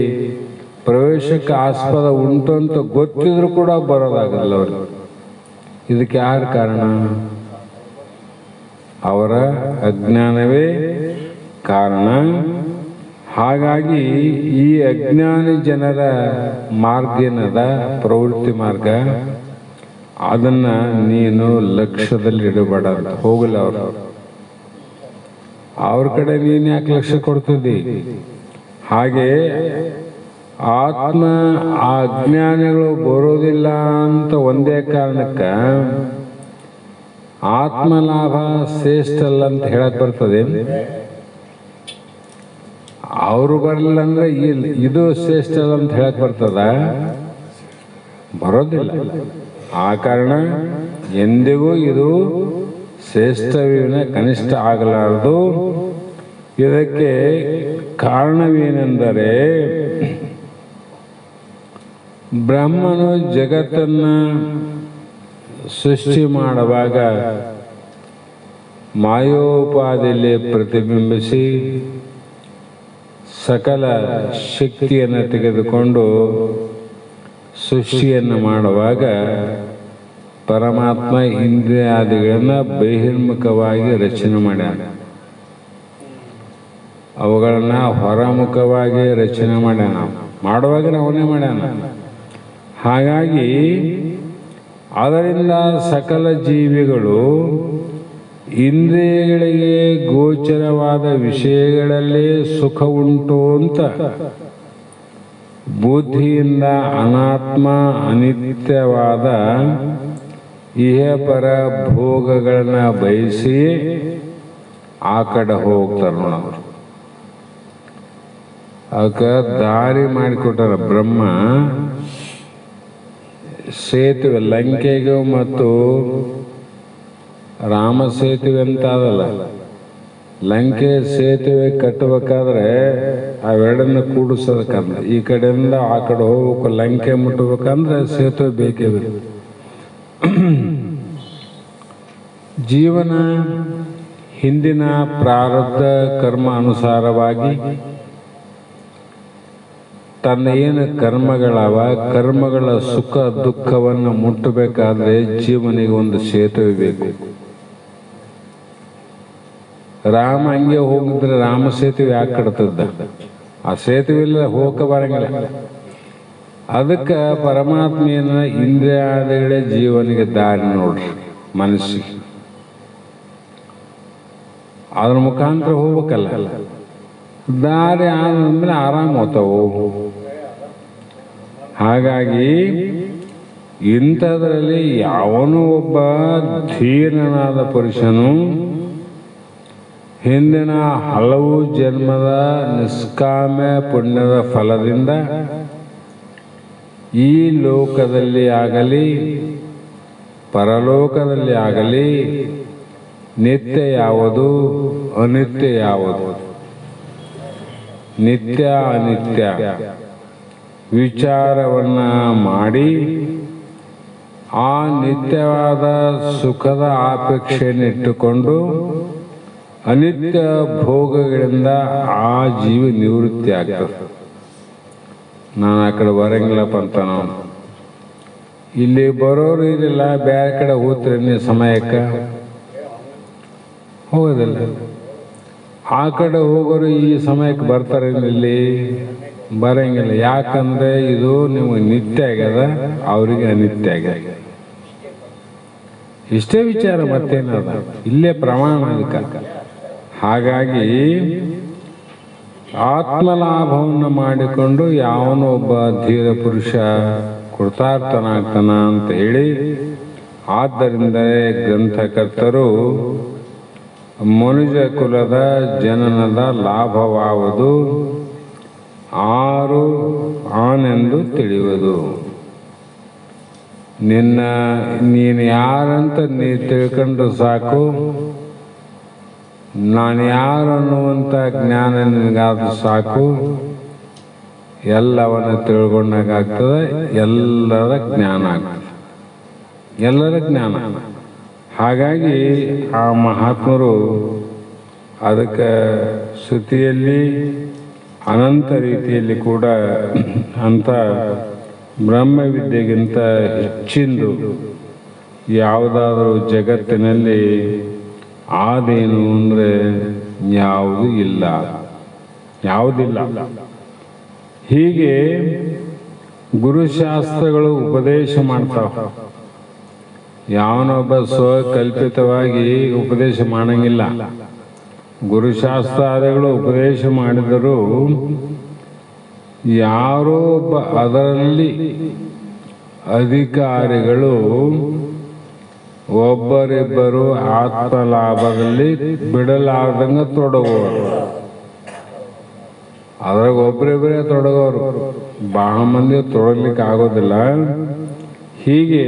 ಪ್ರವೇಶಕ್ಕೆ ಆಸ್ಪದ ಉಂಟು ಅಂತ ಗೊತ್ತಿದ್ರು ಕೂಡ ಬರೋದಾಗಲ್ಲ ಅವರು. ಇದಕ್ಕೆ ಯಾರು ಕಾರಣ? ಅವರ ಅಜ್ಞಾನವೇ ಕಾರಣ. ಹಾಗಾಗಿ ಈ ಅಜ್ಞಾನಿ ಜನರ ಮಾರ್ಗ ಏನದ, ಪ್ರವೃತ್ತಿ ಮಾರ್ಗ, ಅದನ್ನ ನೀನು ಲಕ್ಷ್ಯದಲ್ಲಿ ಇಡಬೇಡ ಅಂತ. ಹೋಗಲ್ಲ ಅವರು, ಅವ್ರ ಕಡೆ ನೀನು ಯಾಕೆ ಲಕ್ಷ್ಯ ಕೊಡ್ತಿದ್ದಿ? ಹಾಗೆ ಆತ್ಮ ಆ ಅಜ್ಞಾನಿಗಳು ಬರೋದಿಲ್ಲ ಅಂತ ಒಂದೇ ಕಾರಣಕ್ಕೆ ಆತ್ಮಲಾಭ ಶ್ರೇಷ್ಠ ಅಲ್ಲ ಅಂತ ಹೇಳಕ್ ಬರ್ತದೆ. ಅವರು ಬರಲಿಲ್ಲ ಅಂದ್ರೆ ಇದು ಶ್ರೇಷ್ಠ ಅಲ್ಲ ಅಂತ ಹೇಳಕ್ ಬರ್ತದ? ಬರೋದಿಲ್ಲ. ಆ ಕಾರಣ ಎಂದಿಗೂ ಇದು ಶ್ರೇಷ್ಠವಿನ ಕನಿಷ್ಠ ಆಗಲಾರದು. ಇದಕ್ಕೆ ಕಾರಣವೇನೆಂದರೆ, ಬ್ರಹ್ಮನು ಜಗತ್ತನ್ನ ಸೃಷ್ಟಿ ಮಾಡುವಾಗ ಮಾಯೋಪಾದಿಯಲ್ಲಿ ಪ್ರತಿಬಿಂಬಿಸಿ ಸಕಲ ಶಕ್ತಿಯನ್ನು ತೆಗೆದುಕೊಂಡು ಸೃಷ್ಟಿಯನ್ನು ಮಾಡುವಾಗ ಪರಮಾತ್ಮ ಇಂದ್ರಿಯಾದಿಗಳನ್ನ ಬಹಿರ್ಮುಖವಾಗಿ ರಚನೆ ಮಾಡ್ಯಾನ. ಅವುಗಳನ್ನ ಹೊರಮುಖವಾಗಿ ರಚನೆ ಮಾಡ್ಯಾನ. ಮಾಡುವಾಗ ಅವನೇ ಮಾಡ್ಯಾನ. ಹಾಗಾಗಿ ಅದರಿಂದ ಸಕಲ ಜೀವಿಗಳು ಇಂದ್ರಿಯಗಳಿಗೆ ಗೋಚರವಾದ ವಿಷಯಗಳಲ್ಲೇ ಸುಖ ಉಂಟು ಅಂತ ಬುದ್ಧಿಯಿಂದ ಅನಾತ್ಮ ಅನಿತ್ಯವಾದ ಇಹಪರ ಭೋಗಗಳನ್ನ ಬಯಸಿ ಆ ಕಡೆ ಹೋಗ್ತಾರೆ ನೋಡೋರು. ಅದಕ್ಕೆ ದಾರಿ ಮಾಡಿಕೊಟ್ಟಾರ ಬ್ರಹ್ಮ. ಸೇತುವೆ ಲಂಕೆಗೂ ಮತ್ತು ರಾಮ ಸೇತುವೆ ಅಂತ ಅದಲ್ಲ, ಲಂಕೆ ಸೇತುವೆ ಕಟ್ಟಬೇಕಾದ್ರೆ ಅವೆರಡನ್ನ ಕೂಡಿಸೋದಕ್ಕಂದ್ರೆ ಈ ಕಡೆಯಿಂದ ಆ ಕಡೆ ಹೋಗ್ಬೇಕು, ಲಂಕೆ ಮುಟ್ಟಬೇಕಂದ್ರೆ ಸೇತುವೆ ಬೇಕೇ ಬೇಕು. ಜೀವನ ಹಿಂದಿನ ಪ್ರಾರಬ್ಧ ಕರ್ಮ ಅನುಸಾರವಾಗಿ ತನ್ನ ಏನು ಕರ್ಮಗಳವ ಕರ್ಮಗಳ ಸುಖ ದುಃಖವನ್ನು ಮುಟ್ಟಬೇಕಾದ್ರೆ ಜೀವನಿಗೆ ಒಂದು ಸೇತುವೆ ಬೇಕು. ರಾಮ ಹಂಗೆ ಹೋಗಿದ್ರೆ ರಾಮ ಸೇತುವೆ ಯಾಕೆ ಕಟ್ತದ್ದ? ಆ ಸೇತುವೆ ಇಲ್ಲ ಹೋಗಕ್ಕೆ ಬರಂಗಿಲ್ಲ. ಅದಕ್ಕೆ ಪರಮಾತ್ಮೆಯನ್ನ ಇಂದ್ರಿಯಾದಿಗಳೇ ಜೀವನಿಗೆ ದಾರಿ ನೋಡ್ರಿ. ಮನಸ್ಸಿಗೆ ಅದ್ರ ಮುಖಾಂತರ ಹೋಗ್ಬೇಕಲ್ಲ. ದಾರಿ ಆದ್ರೆ ಆರಾಮ ಹೋಗ್ತಾವು. ಹಾಗಾಗಿ ಇಂಥದ್ರಲ್ಲಿ ಯಾವನು ಒಬ್ಬ ಧೀರನಾದ ಪುರುಷನು ಹಿಂದಿನ ಹಲವು ಜನ್ಮದ ನಿಷ್ಕಾಮ್ಯ ಪುಣ್ಯದ ಫಲದಿಂದ ಈ ಲೋಕದಲ್ಲಿ ಆಗಲಿ ಪರಲೋಕದಲ್ಲಿ ಆಗಲಿ ನಿತ್ಯ ಯಾವುದು ಅನಿತ್ಯ ಯಾವುದು, ನಿತ್ಯ ಅನಿತ್ಯ ವಿಚಾರವನ್ನ ಮಾಡಿ ಆ ನಿತ್ಯವಾದ ಸುಖದ ಅಪೇಕ್ಷೆಯನ್ನಿಟ್ಟುಕೊಂಡು ಅನಿತ್ಯ ಭೋಗಗಳಿಂದ ಆ ಜೀವ ನಿವೃತ್ತಿ ಆಗ್ತದೆ. ನಾನು ಆ ಕಡೆ ಬರಂಗಿಲ್ಲಪ್ಪ ಅಂತ ನಾವು ಇಲ್ಲಿ ಬರೋರು ಇರಲಿಲ್ಲ, ಬೇರೆ ಕಡೆ ಹೋಗ್ತೀರಿ ನೀವು ಸಮಯಕ್ಕೆ ಹೋಗೋದಿಲ್ಲ. ಆ ಕಡೆ ಹೋಗೋರು ಈ ಸಮಯಕ್ಕೆ ಬರ್ತಾರೆ, ಇಲ್ಲಿ ಬರಂಗಿಲ್ಲ. ಯಾಕಂದ್ರೆ ಇದು ನಿಮಗೆ ನಿತ್ಯ ಆಗ್ಯದ, ಅವರಿಗೆ ಅನಿತ್ಯ ಆಗ್ಯದ. ಇಷ್ಟೇ ವಿಚಾರ, ಮತ್ತೇನದ ಇಲ್ಲೇ ಪ್ರಮಾಣ ಅದಕ್ಕೆ. ಹಾಗಾಗಿ ಆತ್ಮಲಾಭವನ್ನು ಮಾಡಿಕೊಂಡು ಯಾವನೋ ಒಬ್ಬ ಧೀರ ಪುರುಷ ಕೃತಾರ್ಥನಾಗ್ತಾನ ಅಂತ ಹೇಳಿ, ಆದ್ದರಿಂದಲೇ ಗ್ರಂಥಕರ್ತರು ಮನುಜ ಕುಲದ ಜನನದ ಲಾಭವಾವುದು ಆರು ಆನೆಂದು ತಿಳಿಯುವುದು. ನೀನು ಯಾರಂತ ನೀ ತಿಳ್ಕೊಂಡು ಸಾಕು, ನಾನು ಯಾರು ಅನ್ನುವಂಥ ಜ್ಞಾನ ನಿನಗಾದ ಸಾಕು, ಎಲ್ಲವನ್ನ ತಿಳ್ಕೊಂಡಾಗ್ತದೆ, ಎಲ್ಲರ ಜ್ಞಾನ ಆಗ್ತದೆ, ಎಲ್ಲರ ಜ್ಞಾನ. ಹಾಗಾಗಿ ಆ ಮಹಾತ್ಮರು ಅದಕ್ಕೆ ಶ್ರುತಿಯಲ್ಲಿ ಅನಂತ ರೀತಿಯಲ್ಲಿ ಕೂಡ ಅಂತ ಬ್ರಹ್ಮವಿದ್ಯೆಗಿಂತ ಹೆಚ್ಚಿಂದು ಯಾವುದಾದರೂ ಜಗತ್ತಿನಲ್ಲಿ ಆದೇನು ಅಂದರೆ ಯಾವುದೂ ಇಲ್ಲ, ಯಾವುದಿಲ್ಲ. ಹೀಗೆ ಗುರುಶಾಸ್ತ್ರಗಳು ಉಪದೇಶ ಮಾಡ್ತಾವ. ಯಾವನೊಬ್ಬ ಸ್ವಕಲ್ಪಿತವಾಗಿ ಉಪದೇಶ ಮಾಡಂಗಿಲ್ಲ. ಗುರುಶಾಸ್ತ್ರಾದಿಗಳು ಉಪದೇಶ ಮಾಡಿದರೂ ಯಾರೋ ಒಬ್ಬ ಅದರಲ್ಲಿ ಅಧಿಕಾರಿಗಳು ಒಬ್ಬರಿಬ್ಬರು ಆತ್ಮಲಾಭದಲ್ಲಿ ಬಿಡಲಾರ್ದಂಗ ತೊಡಗೋರು. ಅದ್ರಾಗ ಒಬ್ಬರಿಬ್ಬರೇ ತೊಡಗೋರು, ಬಹಳ ಮಂದಿ ತೊಡಗ್ಲಿಕ್ಕೆ ಆಗೋದಿಲ್ಲ. ಹೀಗೆ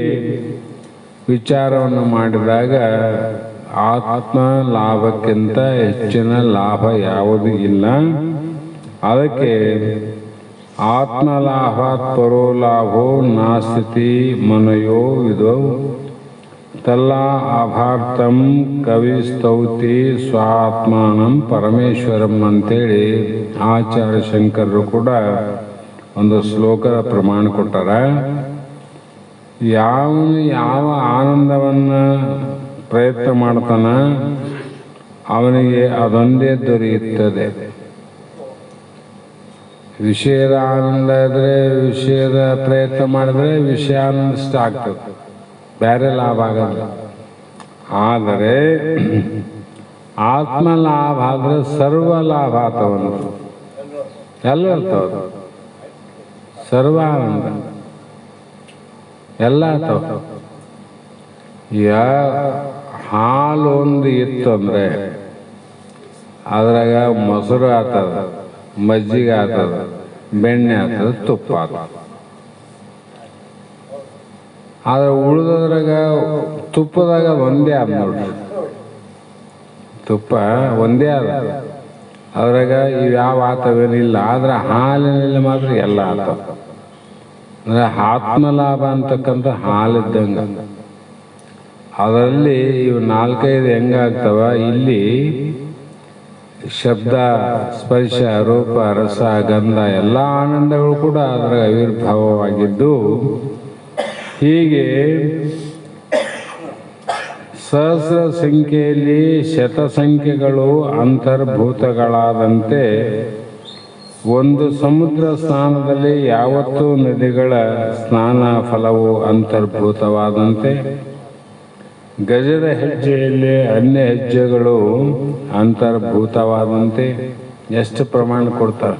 ವಿಚಾರವನ್ನು ಮಾಡಿದಾಗ ಆತ್ಮ ಲಾಭಕ್ಕಿಂತ ಹೆಚ್ಚಿನ ಲಾಭ ಯಾವುದೂ ಇಲ್ಲ. ಅದಕ್ಕೆ ಆತ್ಮಲಾಭಾತ್ ಪರೋ ಲಾಭೋ ನಾಸ್ತಿ ಮನಯೋ ವಿದೋ ತಲ್ಲಾ ಅಭಾರ್ಥಂ ಕವಿ ಸ್ತೌತಿ ಸ್ವಾತ್ಮಾನಂ ಪರಮೇಶ್ವರಂ ಅಂತೇಳಿ ಆಚಾರ್ಯ ಶಂಕರರು ಕೂಡ ಒಂದು ಶ್ಲೋಕದ ಪ್ರಮಾಣ ಕೊಟ್ಟಾರ. ಯಾವನು ಯಾವ ಆನಂದವನ್ನು ಪ್ರಯತ್ನ ಮಾಡ್ತಾನ ಅವನಿಗೆ ಅದೊಂದೇ ದೊರೆಯುತ್ತದೆ. ವಿಷಯದ ಆನಂದ ಇದ್ರೆ, ವಿಷಯದ ಪ್ರಯತ್ನ ಮಾಡಿದ್ರೆ ವಿಷಯಾನಂದ ಇಷ್ಟ ಆಗ್ತದೆ, ಬೇರೆ ಲಾಭ ಆಗಲ್ಲ. ಆದರೆ ಆತ್ಮ ಲಾಭ ಆದ್ರೆ ಸರ್ವ ಲಾಭ ಆತವಂತ ಎಲ್ಲ ಇರ್ತಾವ, ಸರ್ವ ಆನಂದ ಎಲ್ಲ ಆತವ. ಹಾಲು ಒಂದು ಇತ್ತು ಅಂದ್ರೆ ಅದ್ರಾಗ ಮೊಸರು ಆತದ, ಮಜ್ಜಿಗೆ ಆತದ, ಬೆಣ್ಣೆ ಆತದ, ತುಪ್ಪ ಆತದ. ಆದ್ರೆ ಉಳಿದದ್ರಾಗ ತುಪ್ಪದಾಗ ಒಂದೇ ಆದ ನೋಡ್ರಿ, ತುಪ್ಪ ಒಂದೇ ಅದ, ಅದ್ರಾಗ ಇವ್ಯಾವ ಆತವೇನಿಲ್ಲ. ಆದ್ರೆ ಹಾಲಿನಲ್ಲಿ ಮಾತ್ರ ಎಲ್ಲ ಆತವ. ಅಂದ್ರೆ ಆತ್ಮಲಾಭ ಅಂತಕ್ಕಂಥ ಹಾಲಿದ್ದಂಗ. ಅದರಲ್ಲಿ ಇವು 4-5 ಹೆಂಗಾಗ್ತವ, ಇಲ್ಲಿ ಶಬ್ದ, ಸ್ಪರ್ಶ, ರೂಪ, ರಸ, ಗಂಧ ಎಲ್ಲ ಆನಂದಗಳು ಕೂಡ ಅದರ ಆವಿರ್ಭಾವವಾಗಿದ್ದು, ಹೀಗೆ ಸಹಸ್ರ ಸಂಖ್ಯೆಯಲ್ಲಿ ಶತಸಂಖ್ಯೆಗಳು ಅಂತರ್ಭೂತಗಳಾದಂತೆ ಒಂದು ಸಮುದ್ರ ಸ್ನಾನದಲ್ಲಿ ಯಾವತ್ತೂ ನದಿಗಳ ಸ್ನಾನ ಫಲವು ಅಂತರ್ಭೂತವಾದಂತೆ ಗಜದ ಹೆಜ್ಜೆಯಲ್ಲಿ ಅನ್ಯ ಹೆಜ್ಜೆಗಳು ಅಂತರ್ಭೂತವಾದಂತೆ ಎಷ್ಟು ಪ್ರಮಾಣ ಕೊಡ್ತಾರೆ.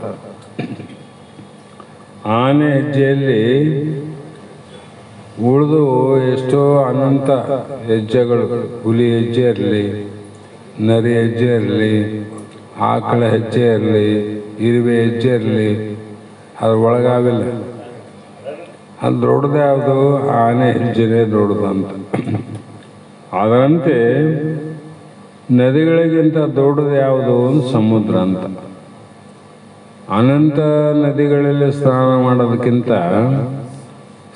ಆನೆ ಹೆಜ್ಜೆಯಲ್ಲಿ ಉಳಿದು ಎಷ್ಟೋ ಅನಂತ ಹೆಜ್ಜೆಗಳು, ಹುಲಿ ಹೆಜ್ಜೆ ಇರಲಿ, ನರಿ ಹೆಜ್ಜೆ ಇರಲಿ, ಆಕಳ ಹೆಜ್ಜೆ ಇರಲಿ, ಇರುವೆ ಹೆಜ್ಜೆ ಇರಲಿ, ಅದ್ರ ಒಳಗಾವಿಲ್ಲ. ಅದು ದೊಡ್ಡದು ಯಾವುದು? ಆನೆ ಹೆಜ್ಜೆನೇ ದೊಡ್ಡದಂತ. ಅದರಂತೆ ನದಿಗಳಿಗಿಂತ ದೊಡ್ಡದು ಯಾವುದು? ಸಮುದ್ರ ಅಂತ. ಅನಂತ ನದಿಗಳಲ್ಲಿ ಸ್ನಾನ ಮಾಡೋದಕ್ಕಿಂತ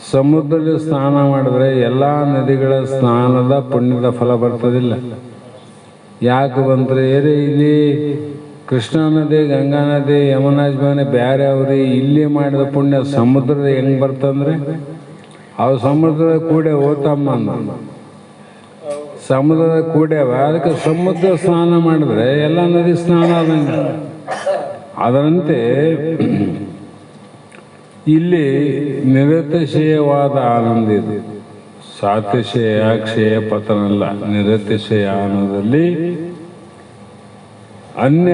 ಸಮುದ್ರದಲ್ಲಿ ಸ್ನಾನ ಮಾಡಿದ್ರೆ ಎಲ್ಲ ನದಿಗಳ ಸ್ನಾನದ ಪುಣ್ಯದ ಫಲ ಬರ್ತದಿಲ್ಲ. ಯಾಕೆ ಬಂದರೆ ಇಲ್ಲಿ ಕೃಷ್ಣಾ ನದಿ, ಗಂಗಾ ನದಿ, ಯಮುನಾ ನದಿ ಬೇರೆ ಅವ್ರಿ, ಇಲ್ಲಿ ಮಾಡಿದ ಪುಣ್ಯ ಸಮುದ್ರದ ಹೆಂಗೆ ಬರ್ತಂದ್ರೆ ಅವು ಸಮುದ್ರದ ಕೂಡೆ ಓತಮ್ಮ ಅಂದ, ಸಮುದ್ರದ ಕೂಡ್ಯಾವ. ಅದಕ್ಕೆ ಸಮುದ್ರ ಸ್ನಾನ ಮಾಡಿದ್ರೆ ಎಲ್ಲ ನದಿ ಸ್ನಾನ ಆದಂಗೆ. ಅದರಂತೆ ಇಲ್ಲಿ ನಿರತಿಶಯವಾದ ಆನಂದ ಇದು. ಸಾತಿಶಯ, ಕ್ಷಯ, ಪತನಲ್ಲ. ನಿರತಿಶಯ ಆನಂದದಲ್ಲಿ ಅನ್ಯ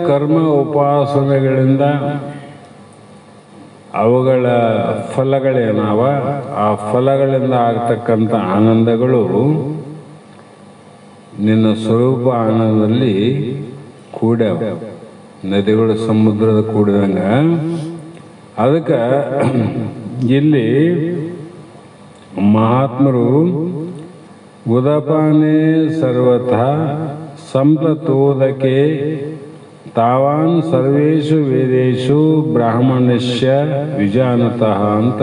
ಕರ್ಮ ಉಪಾಸನೆಗಳಿಂದ ಅವುಗಳ ಫಲಗಳೇನಾವ, ಆ ಫಲಗಳಿಂದ ಆಗ್ತಕ್ಕಂಥ ಆನಂದಗಳು ನಿನ್ನ ಸ್ವರೂಪ ಆನಂದದಲ್ಲಿ ಕೂಡ್ಯಾವ. ನದಿಗಳು ಸಮುದ್ರದ ಕೂಡಿದಂಗ. ಅದಕ್ಕೆ ಇಲ್ಲಿ ಮಹಾತ್ಮರು ಉದಪಾನೆ ಸರ್ವತಃ ಸಂಪ್ರತೋದಕೆ ತಾವಾನ್ ಸರ್ವೇಷು ವೇದೇಶು ಬ್ರಾಹ್ಮಣಸ್ಯ ವಿಜಾನತಃ ಅಂತ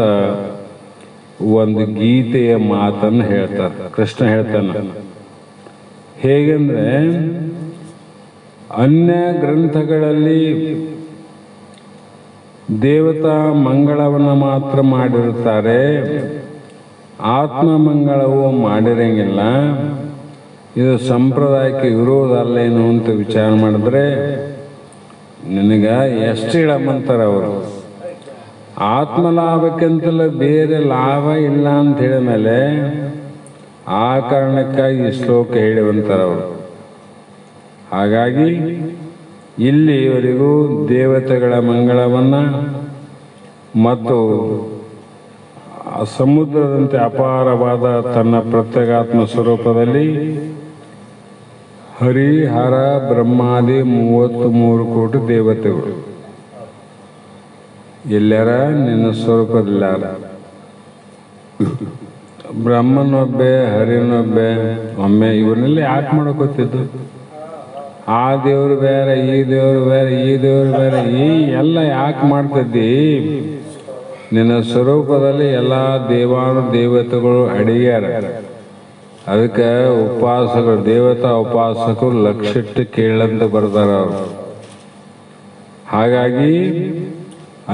ಒಂದು ಗೀತೆಯ ಮಾತನ್ನು ಹೇಳ್ತಾರೆ. ಕೃಷ್ಣ ಹೇಳ್ತಾನೆ. ಹೇಗೆಂದ್ರೆ ಅನ್ಯ ಗ್ರಂಥಗಳಲ್ಲಿ ದೇವತಾ ಮಂಗಳವನ್ನು ಮಾತ್ರ ಮಾಡಿರುತ್ತಾರೆ, ಆತ್ಮ ಮಂಗಳವು ಮಾಡಿರಂಗಿಲ್ಲ. ಇದು ಸಂಪ್ರದಾಯಕ್ಕೆ ವಿರೋಧ ಅಲ್ಲೇನು ಅಂತ ವಿಚಾರ ಮಾಡಿದ್ರೆ ನಿನಗೆ ಎಷ್ಟು ಇಳಮಂತಾರೆ ಅವರು. ಆತ್ಮಲಾಭಕ್ಕಿಂತಲೂ ಬೇರೆ ಲಾಭ ಇಲ್ಲ ಅಂತ ಹೇಳಿದ ಮೇಲೆ ಆ ಕಾರಣಕ್ಕಾಗಿ ಈ ಶ್ಲೋಕ ಹೇಳಿವಂತಾರೆ ಅವರು. ಹಾಗಾಗಿ ಇಲ್ಲಿವರೆಗೂ ದೇವತೆಗಳ ಮಂಗಳವನ್ನು ಮತ್ತು ಸಮುದ್ರದಂತೆ ಅಪಾರವಾದ ತನ್ನ ಪ್ರತ್ಯೇಗಾತ್ಮ ಸ್ವರೂಪದಲ್ಲಿ ಹರಿ, ಹರ, ಬ್ರಹ್ಮಾದಿ 33 ಕೋಟಿ ದೇವತೆಗಳು ಎಲ್ಲರ ನಿನ್ನ ಸ್ವರೂಪದಿಲ್ಲ. ಬ್ರಹ್ಮನೊಬ್ಬೆ, ಹರಿನೊಬ್ಬೆ, ಒಮ್ಮೆ ಇವನ್ನೆಲ್ಲ ಯಾಕೆ ಮಾಡೋಕೊತ್ತಿದ್ದು? ಆ ದೇವರು ಬೇರೆ, ಈ ದೇವರು ಬೇರೆ, ಈ ದೇವರು ಬೇರೆ, ಈ ಎಲ್ಲ ಯಾಕೆ ಮಾಡ್ತಿದ್ದಿ? ನಿನ್ನ ಸ್ವರೂಪದಲ್ಲಿ ಎಲ್ಲ ದೇವಾನು ದೇವತೆಗಳು ಅಡಿಗ್ಯಾರ. ಅದಕ್ಕೆ ಉಪಾಸಕರು, ದೇವತಾ ಉಪಾಸಕರು ಲಕ್ಷಿಟ್ಟು ಕೇಳಂತ ಬರ್ತಾರ ಅವರು. ಹಾಗಾಗಿ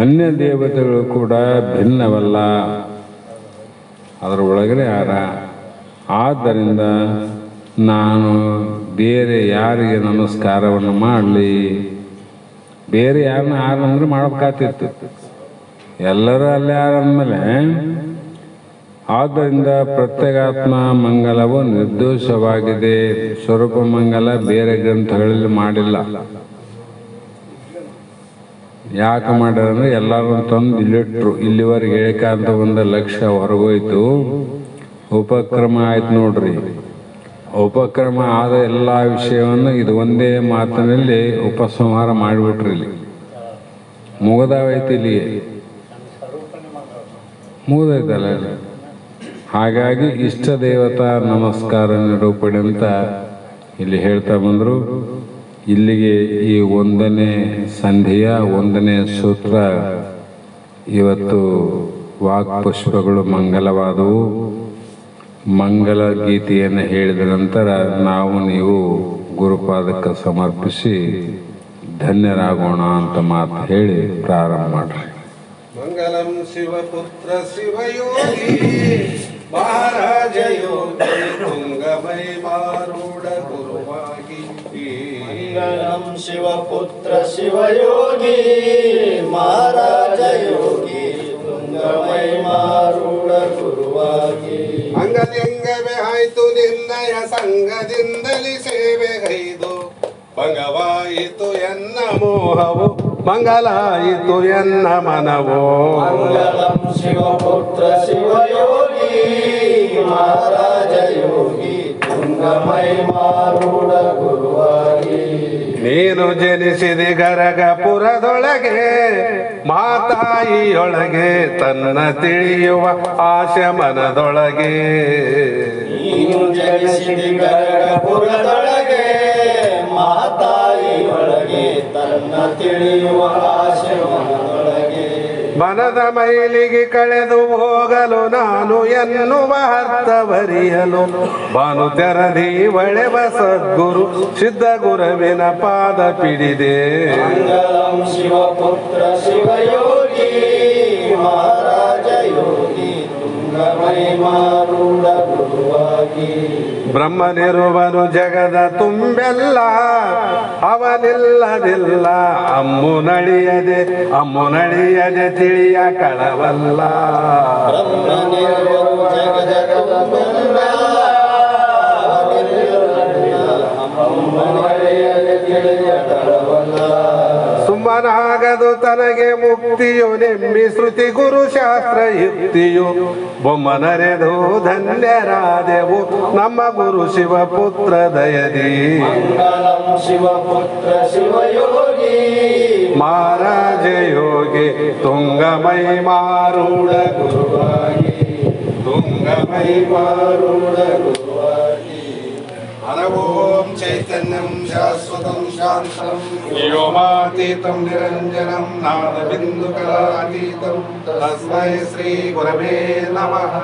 ಅನ್ಯ ದೇವತೆಗಳು ಕೂಡ ಭಿನ್ನವಲ್ಲ. ಅದರ ಒಳಗಡೆ ಯಾರ. ಆದ್ದರಿಂದ ನಾನು ಬೇರೆ ಯಾರಿಗೆ ನಮಸ್ಕಾರವನ್ನು ಮಾಡಲಿ, ಬೇರೆ ಯಾರನ್ನ ಯಾರಂದ್ರೆ ಮಾಡ್ಬೇಕಾಗ್ತಿತ್ತು, ಎಲ್ಲರೂ ಅಲ್ಲೇ ಯಾರಂದಮೇಲೆ. ಆದ್ದರಿಂದ ಪ್ರತ್ಯೇಗಾತ್ಮ ಮಂಗಲವು ನಿರ್ದೋಷವಾಗಿದೆ. ಸ್ವರೂಪ ಮಂಗಲ ಬೇರೆ ಗ್ರಂಥಗಳಲ್ಲಿ ಮಾಡಿಲ್ಲ. ಯಾಕೆ ಮಾಡ್ಯಾರ ಅಂದ್ರೆ ಎಲ್ಲರೂ ತಂದು ಇಲ್ಲಿಟ್ರು. ಇಲ್ಲಿವರೆಗೆ ಏಕಾಂತ ಒಂದು ಲಕ್ಷ್ಯ ಹೊರಗೋಯ್ತು. ಉಪಕ್ರಮ ಆಯ್ತು ನೋಡ್ರಿ. ಉಪಕ್ರಮ ಆದ ಎಲ್ಲ ವಿಷಯವನ್ನು ಇದು ಒಂದೇ ಮಾತಿನಲ್ಲಿ ಉಪಸಂಹಾರ ಮಾಡಿಬಿಟ್ರಿ. ಇಲ್ಲಿ ಮುಗದಾವೈತಿ, ಇಲ್ಲಿ ಮುಗಿದೈತಲ್ಲ. ಹಾಗಾಗಿ ಇಷ್ಟ ದೇವತಾ ನಮಸ್ಕಾರ ನಿರೂಪಣೆ ಅಂತ ಇಲ್ಲಿ ಹೇಳ್ತಾ ಬಂದರು. ಇಲ್ಲಿಗೆ ಈ 1ನೇ ಸಂಧಿಯ 1ನೇ ಸೂತ್ರ ಇವತ್ತು ವಾಕ್ಪುಷ್ಪಗಳು ಮಂಗಲವಾದವು. ಮಂಗಲ ಗೀತೆಯನ್ನು ಹೇಳಿದ ನಂತರ ನಾವು ನೀವು ಗುರುಪಾದಕ್ಕೆ ಸಮರ್ಪಿಸಿ ಧನ್ಯರಾಗೋಣ ಅಂತ ಮಾತು ಹೇಳಿ ಪ್ರಾರಂಭ ಮಾಡ್ರಿ. ಮಂಗಲಂ ಶಿವಪುತ್ರ ಶಿವಯೋಗಿ ಮಹಾರಾಜ ಯೋಗಿ ತುಂಗಮೈ ಮಾರೂಢ ಗುರುವಾಗಿ. ಮಂಗಲಂ ಶಿವಪುತ್ರ ಶಿವಯೋಗಿ ಮಹಾರಾಜ ಯೋಗಿ ತುಂಗಮೈ ಮಾರೂಢ ಗುರುವಾಗಿ. ಅಂಗಲಿಂಗವೇ ಆಯ್ತು ನಿನ್ನಯ ಸಂಘದಿಂದಲಿ ಸೇವೆಗೈದು ಭಂಗವಾಯಿತು ಎನ್ನ ಮೋಹವು ಮಂಗಲಾಯಿತು ಎನ್ನ ಮನವೋ. ಮಂಗಲಂ ಶಿವಪುತ್ರ ಶಿವಯೋಗಿ ಮಹಾರಾಜ ಯೋಗಿ ತುಂಗಮೈ ಮಾರೂಢ ಗುರುವಾಗಿ. ನೀನು ಜನಿಸಿದೆ ಗರಗಪುರದೊಳಗೆ ಮಾತಾಯಿಯೊಳಗೆ ತನ್ನ ತಿಳಿಯುವ ಆಶೆ ಮನದೊಳಗೆ. ನೀನು ಜನಿಸಿದೆ ಗರಗಪುರದೊಳಗೆ ಮಾತಾಯಿಯೊಳಗೆ ತನ್ನ ತಿಳಿಯುವ ಆಶೆ ಮನದೊಳಗೆ. ಮನದ ಮೈಲಿಗೆ ಕಳೆದು ಹೋಗಲು ನಾನು ಎನ್ನುವ ಅರ್ಥವರಿಯಲು ಬಾನು ತೆರದಿ ಒಳೆವ ಸದ್ಗುರು ಸಿದ್ಧ ಗುರುವಿನ ಪಾದ ಪಿಡಿದೆ. ಮಂಗಲಂ ಶಿವಪುತ್ರ ಶಿವಯೋಗಿ ಮಹಾರಾಜ ಯೋಗಿ ತುಂಗಮೈ ಮಾರೂಢ ಗುರುವಾಗಿ. ಬ್ರಹ್ಮನಿರುವನು ಜಗದ ತುಂಬೆಲ್ಲ ಅವನಿಲ್ಲದಿಲ್ಲ ಅಮ್ಮು ನಳಿಯದೆ ತಿಳಿಯ ಕಳವಲ್ಲ. ಬ್ರಹ್ಮನಿರುವರು ಜಗದ ತುಂಬೆಲ್ಲ ಅವನಿಲ್ಲದಿಲ್ಲ ತಿಳಿಯ ಕಳವಲ್ಲ. ಸುಮ್ಮನಾಗದು ತನಗೆ ಮುಕ್ತಿಯು ನೆಮ್ಮಿ ಶ್ರುತಿ ಗುರು ಶಾಸ್ತ್ರ ಯುಕ್ತಿಯು ಬೊಮ್ಮನರೆದು ಧನ್ಯರಾದೆವು ನಮ್ಮ ಗುರು ಶಿವಪುತ್ರ ದಯದಿ. ಮಂಗಲಂ ಶಿವಪುತ್ರ ಶಿವಯೋಗಿ ಮಹಾರಾಜ ಯೋಗಿ ತುಂಗಮೈ ಮಾರೂಢ ಗುರುವಾಗಿ. ತುಂಗಮೈ ಮಾರೂಢ ಗುರುವಾಗಿ. ಹರವೋಂ ಚೈತನ್ಯಂ ಶಾಶ್ವತಂ ಶಾಂತಂ ವ್ಯೋಮಾತೀತಂ ನಿರಂಜನಂ ನಾದಬಿಂದುಕಲಾತೀತಂ ತಸ್ಮೈ ಶ್ರೀ ಗುರವೇ ನಮಃ.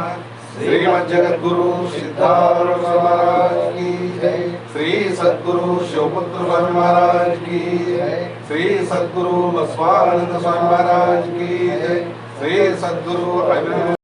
ಶ್ರೀಮಜ್ಜಗದ್ಗುರು ಸಿದ್ಧಾರೂಢ ಮಹಾರಾಜ್ ಕಿ ಜೈ. ಶ್ರೀ ಸದ್ಗುರು ಶಿವಪುತ್ರ ಸ್ವಾಮಿ ಮಹಾರಾಜ್ ಕಿ ಜೈ. ಶ್ರೀ ಸದ್ಗುರು ಬಸವಾನಂದ ಸ್ವಾಮಿ ಮಹಾರಾಜ್ ಕಿ ಜೈ. ಶ್ರೀ ಸದ್ಗುರು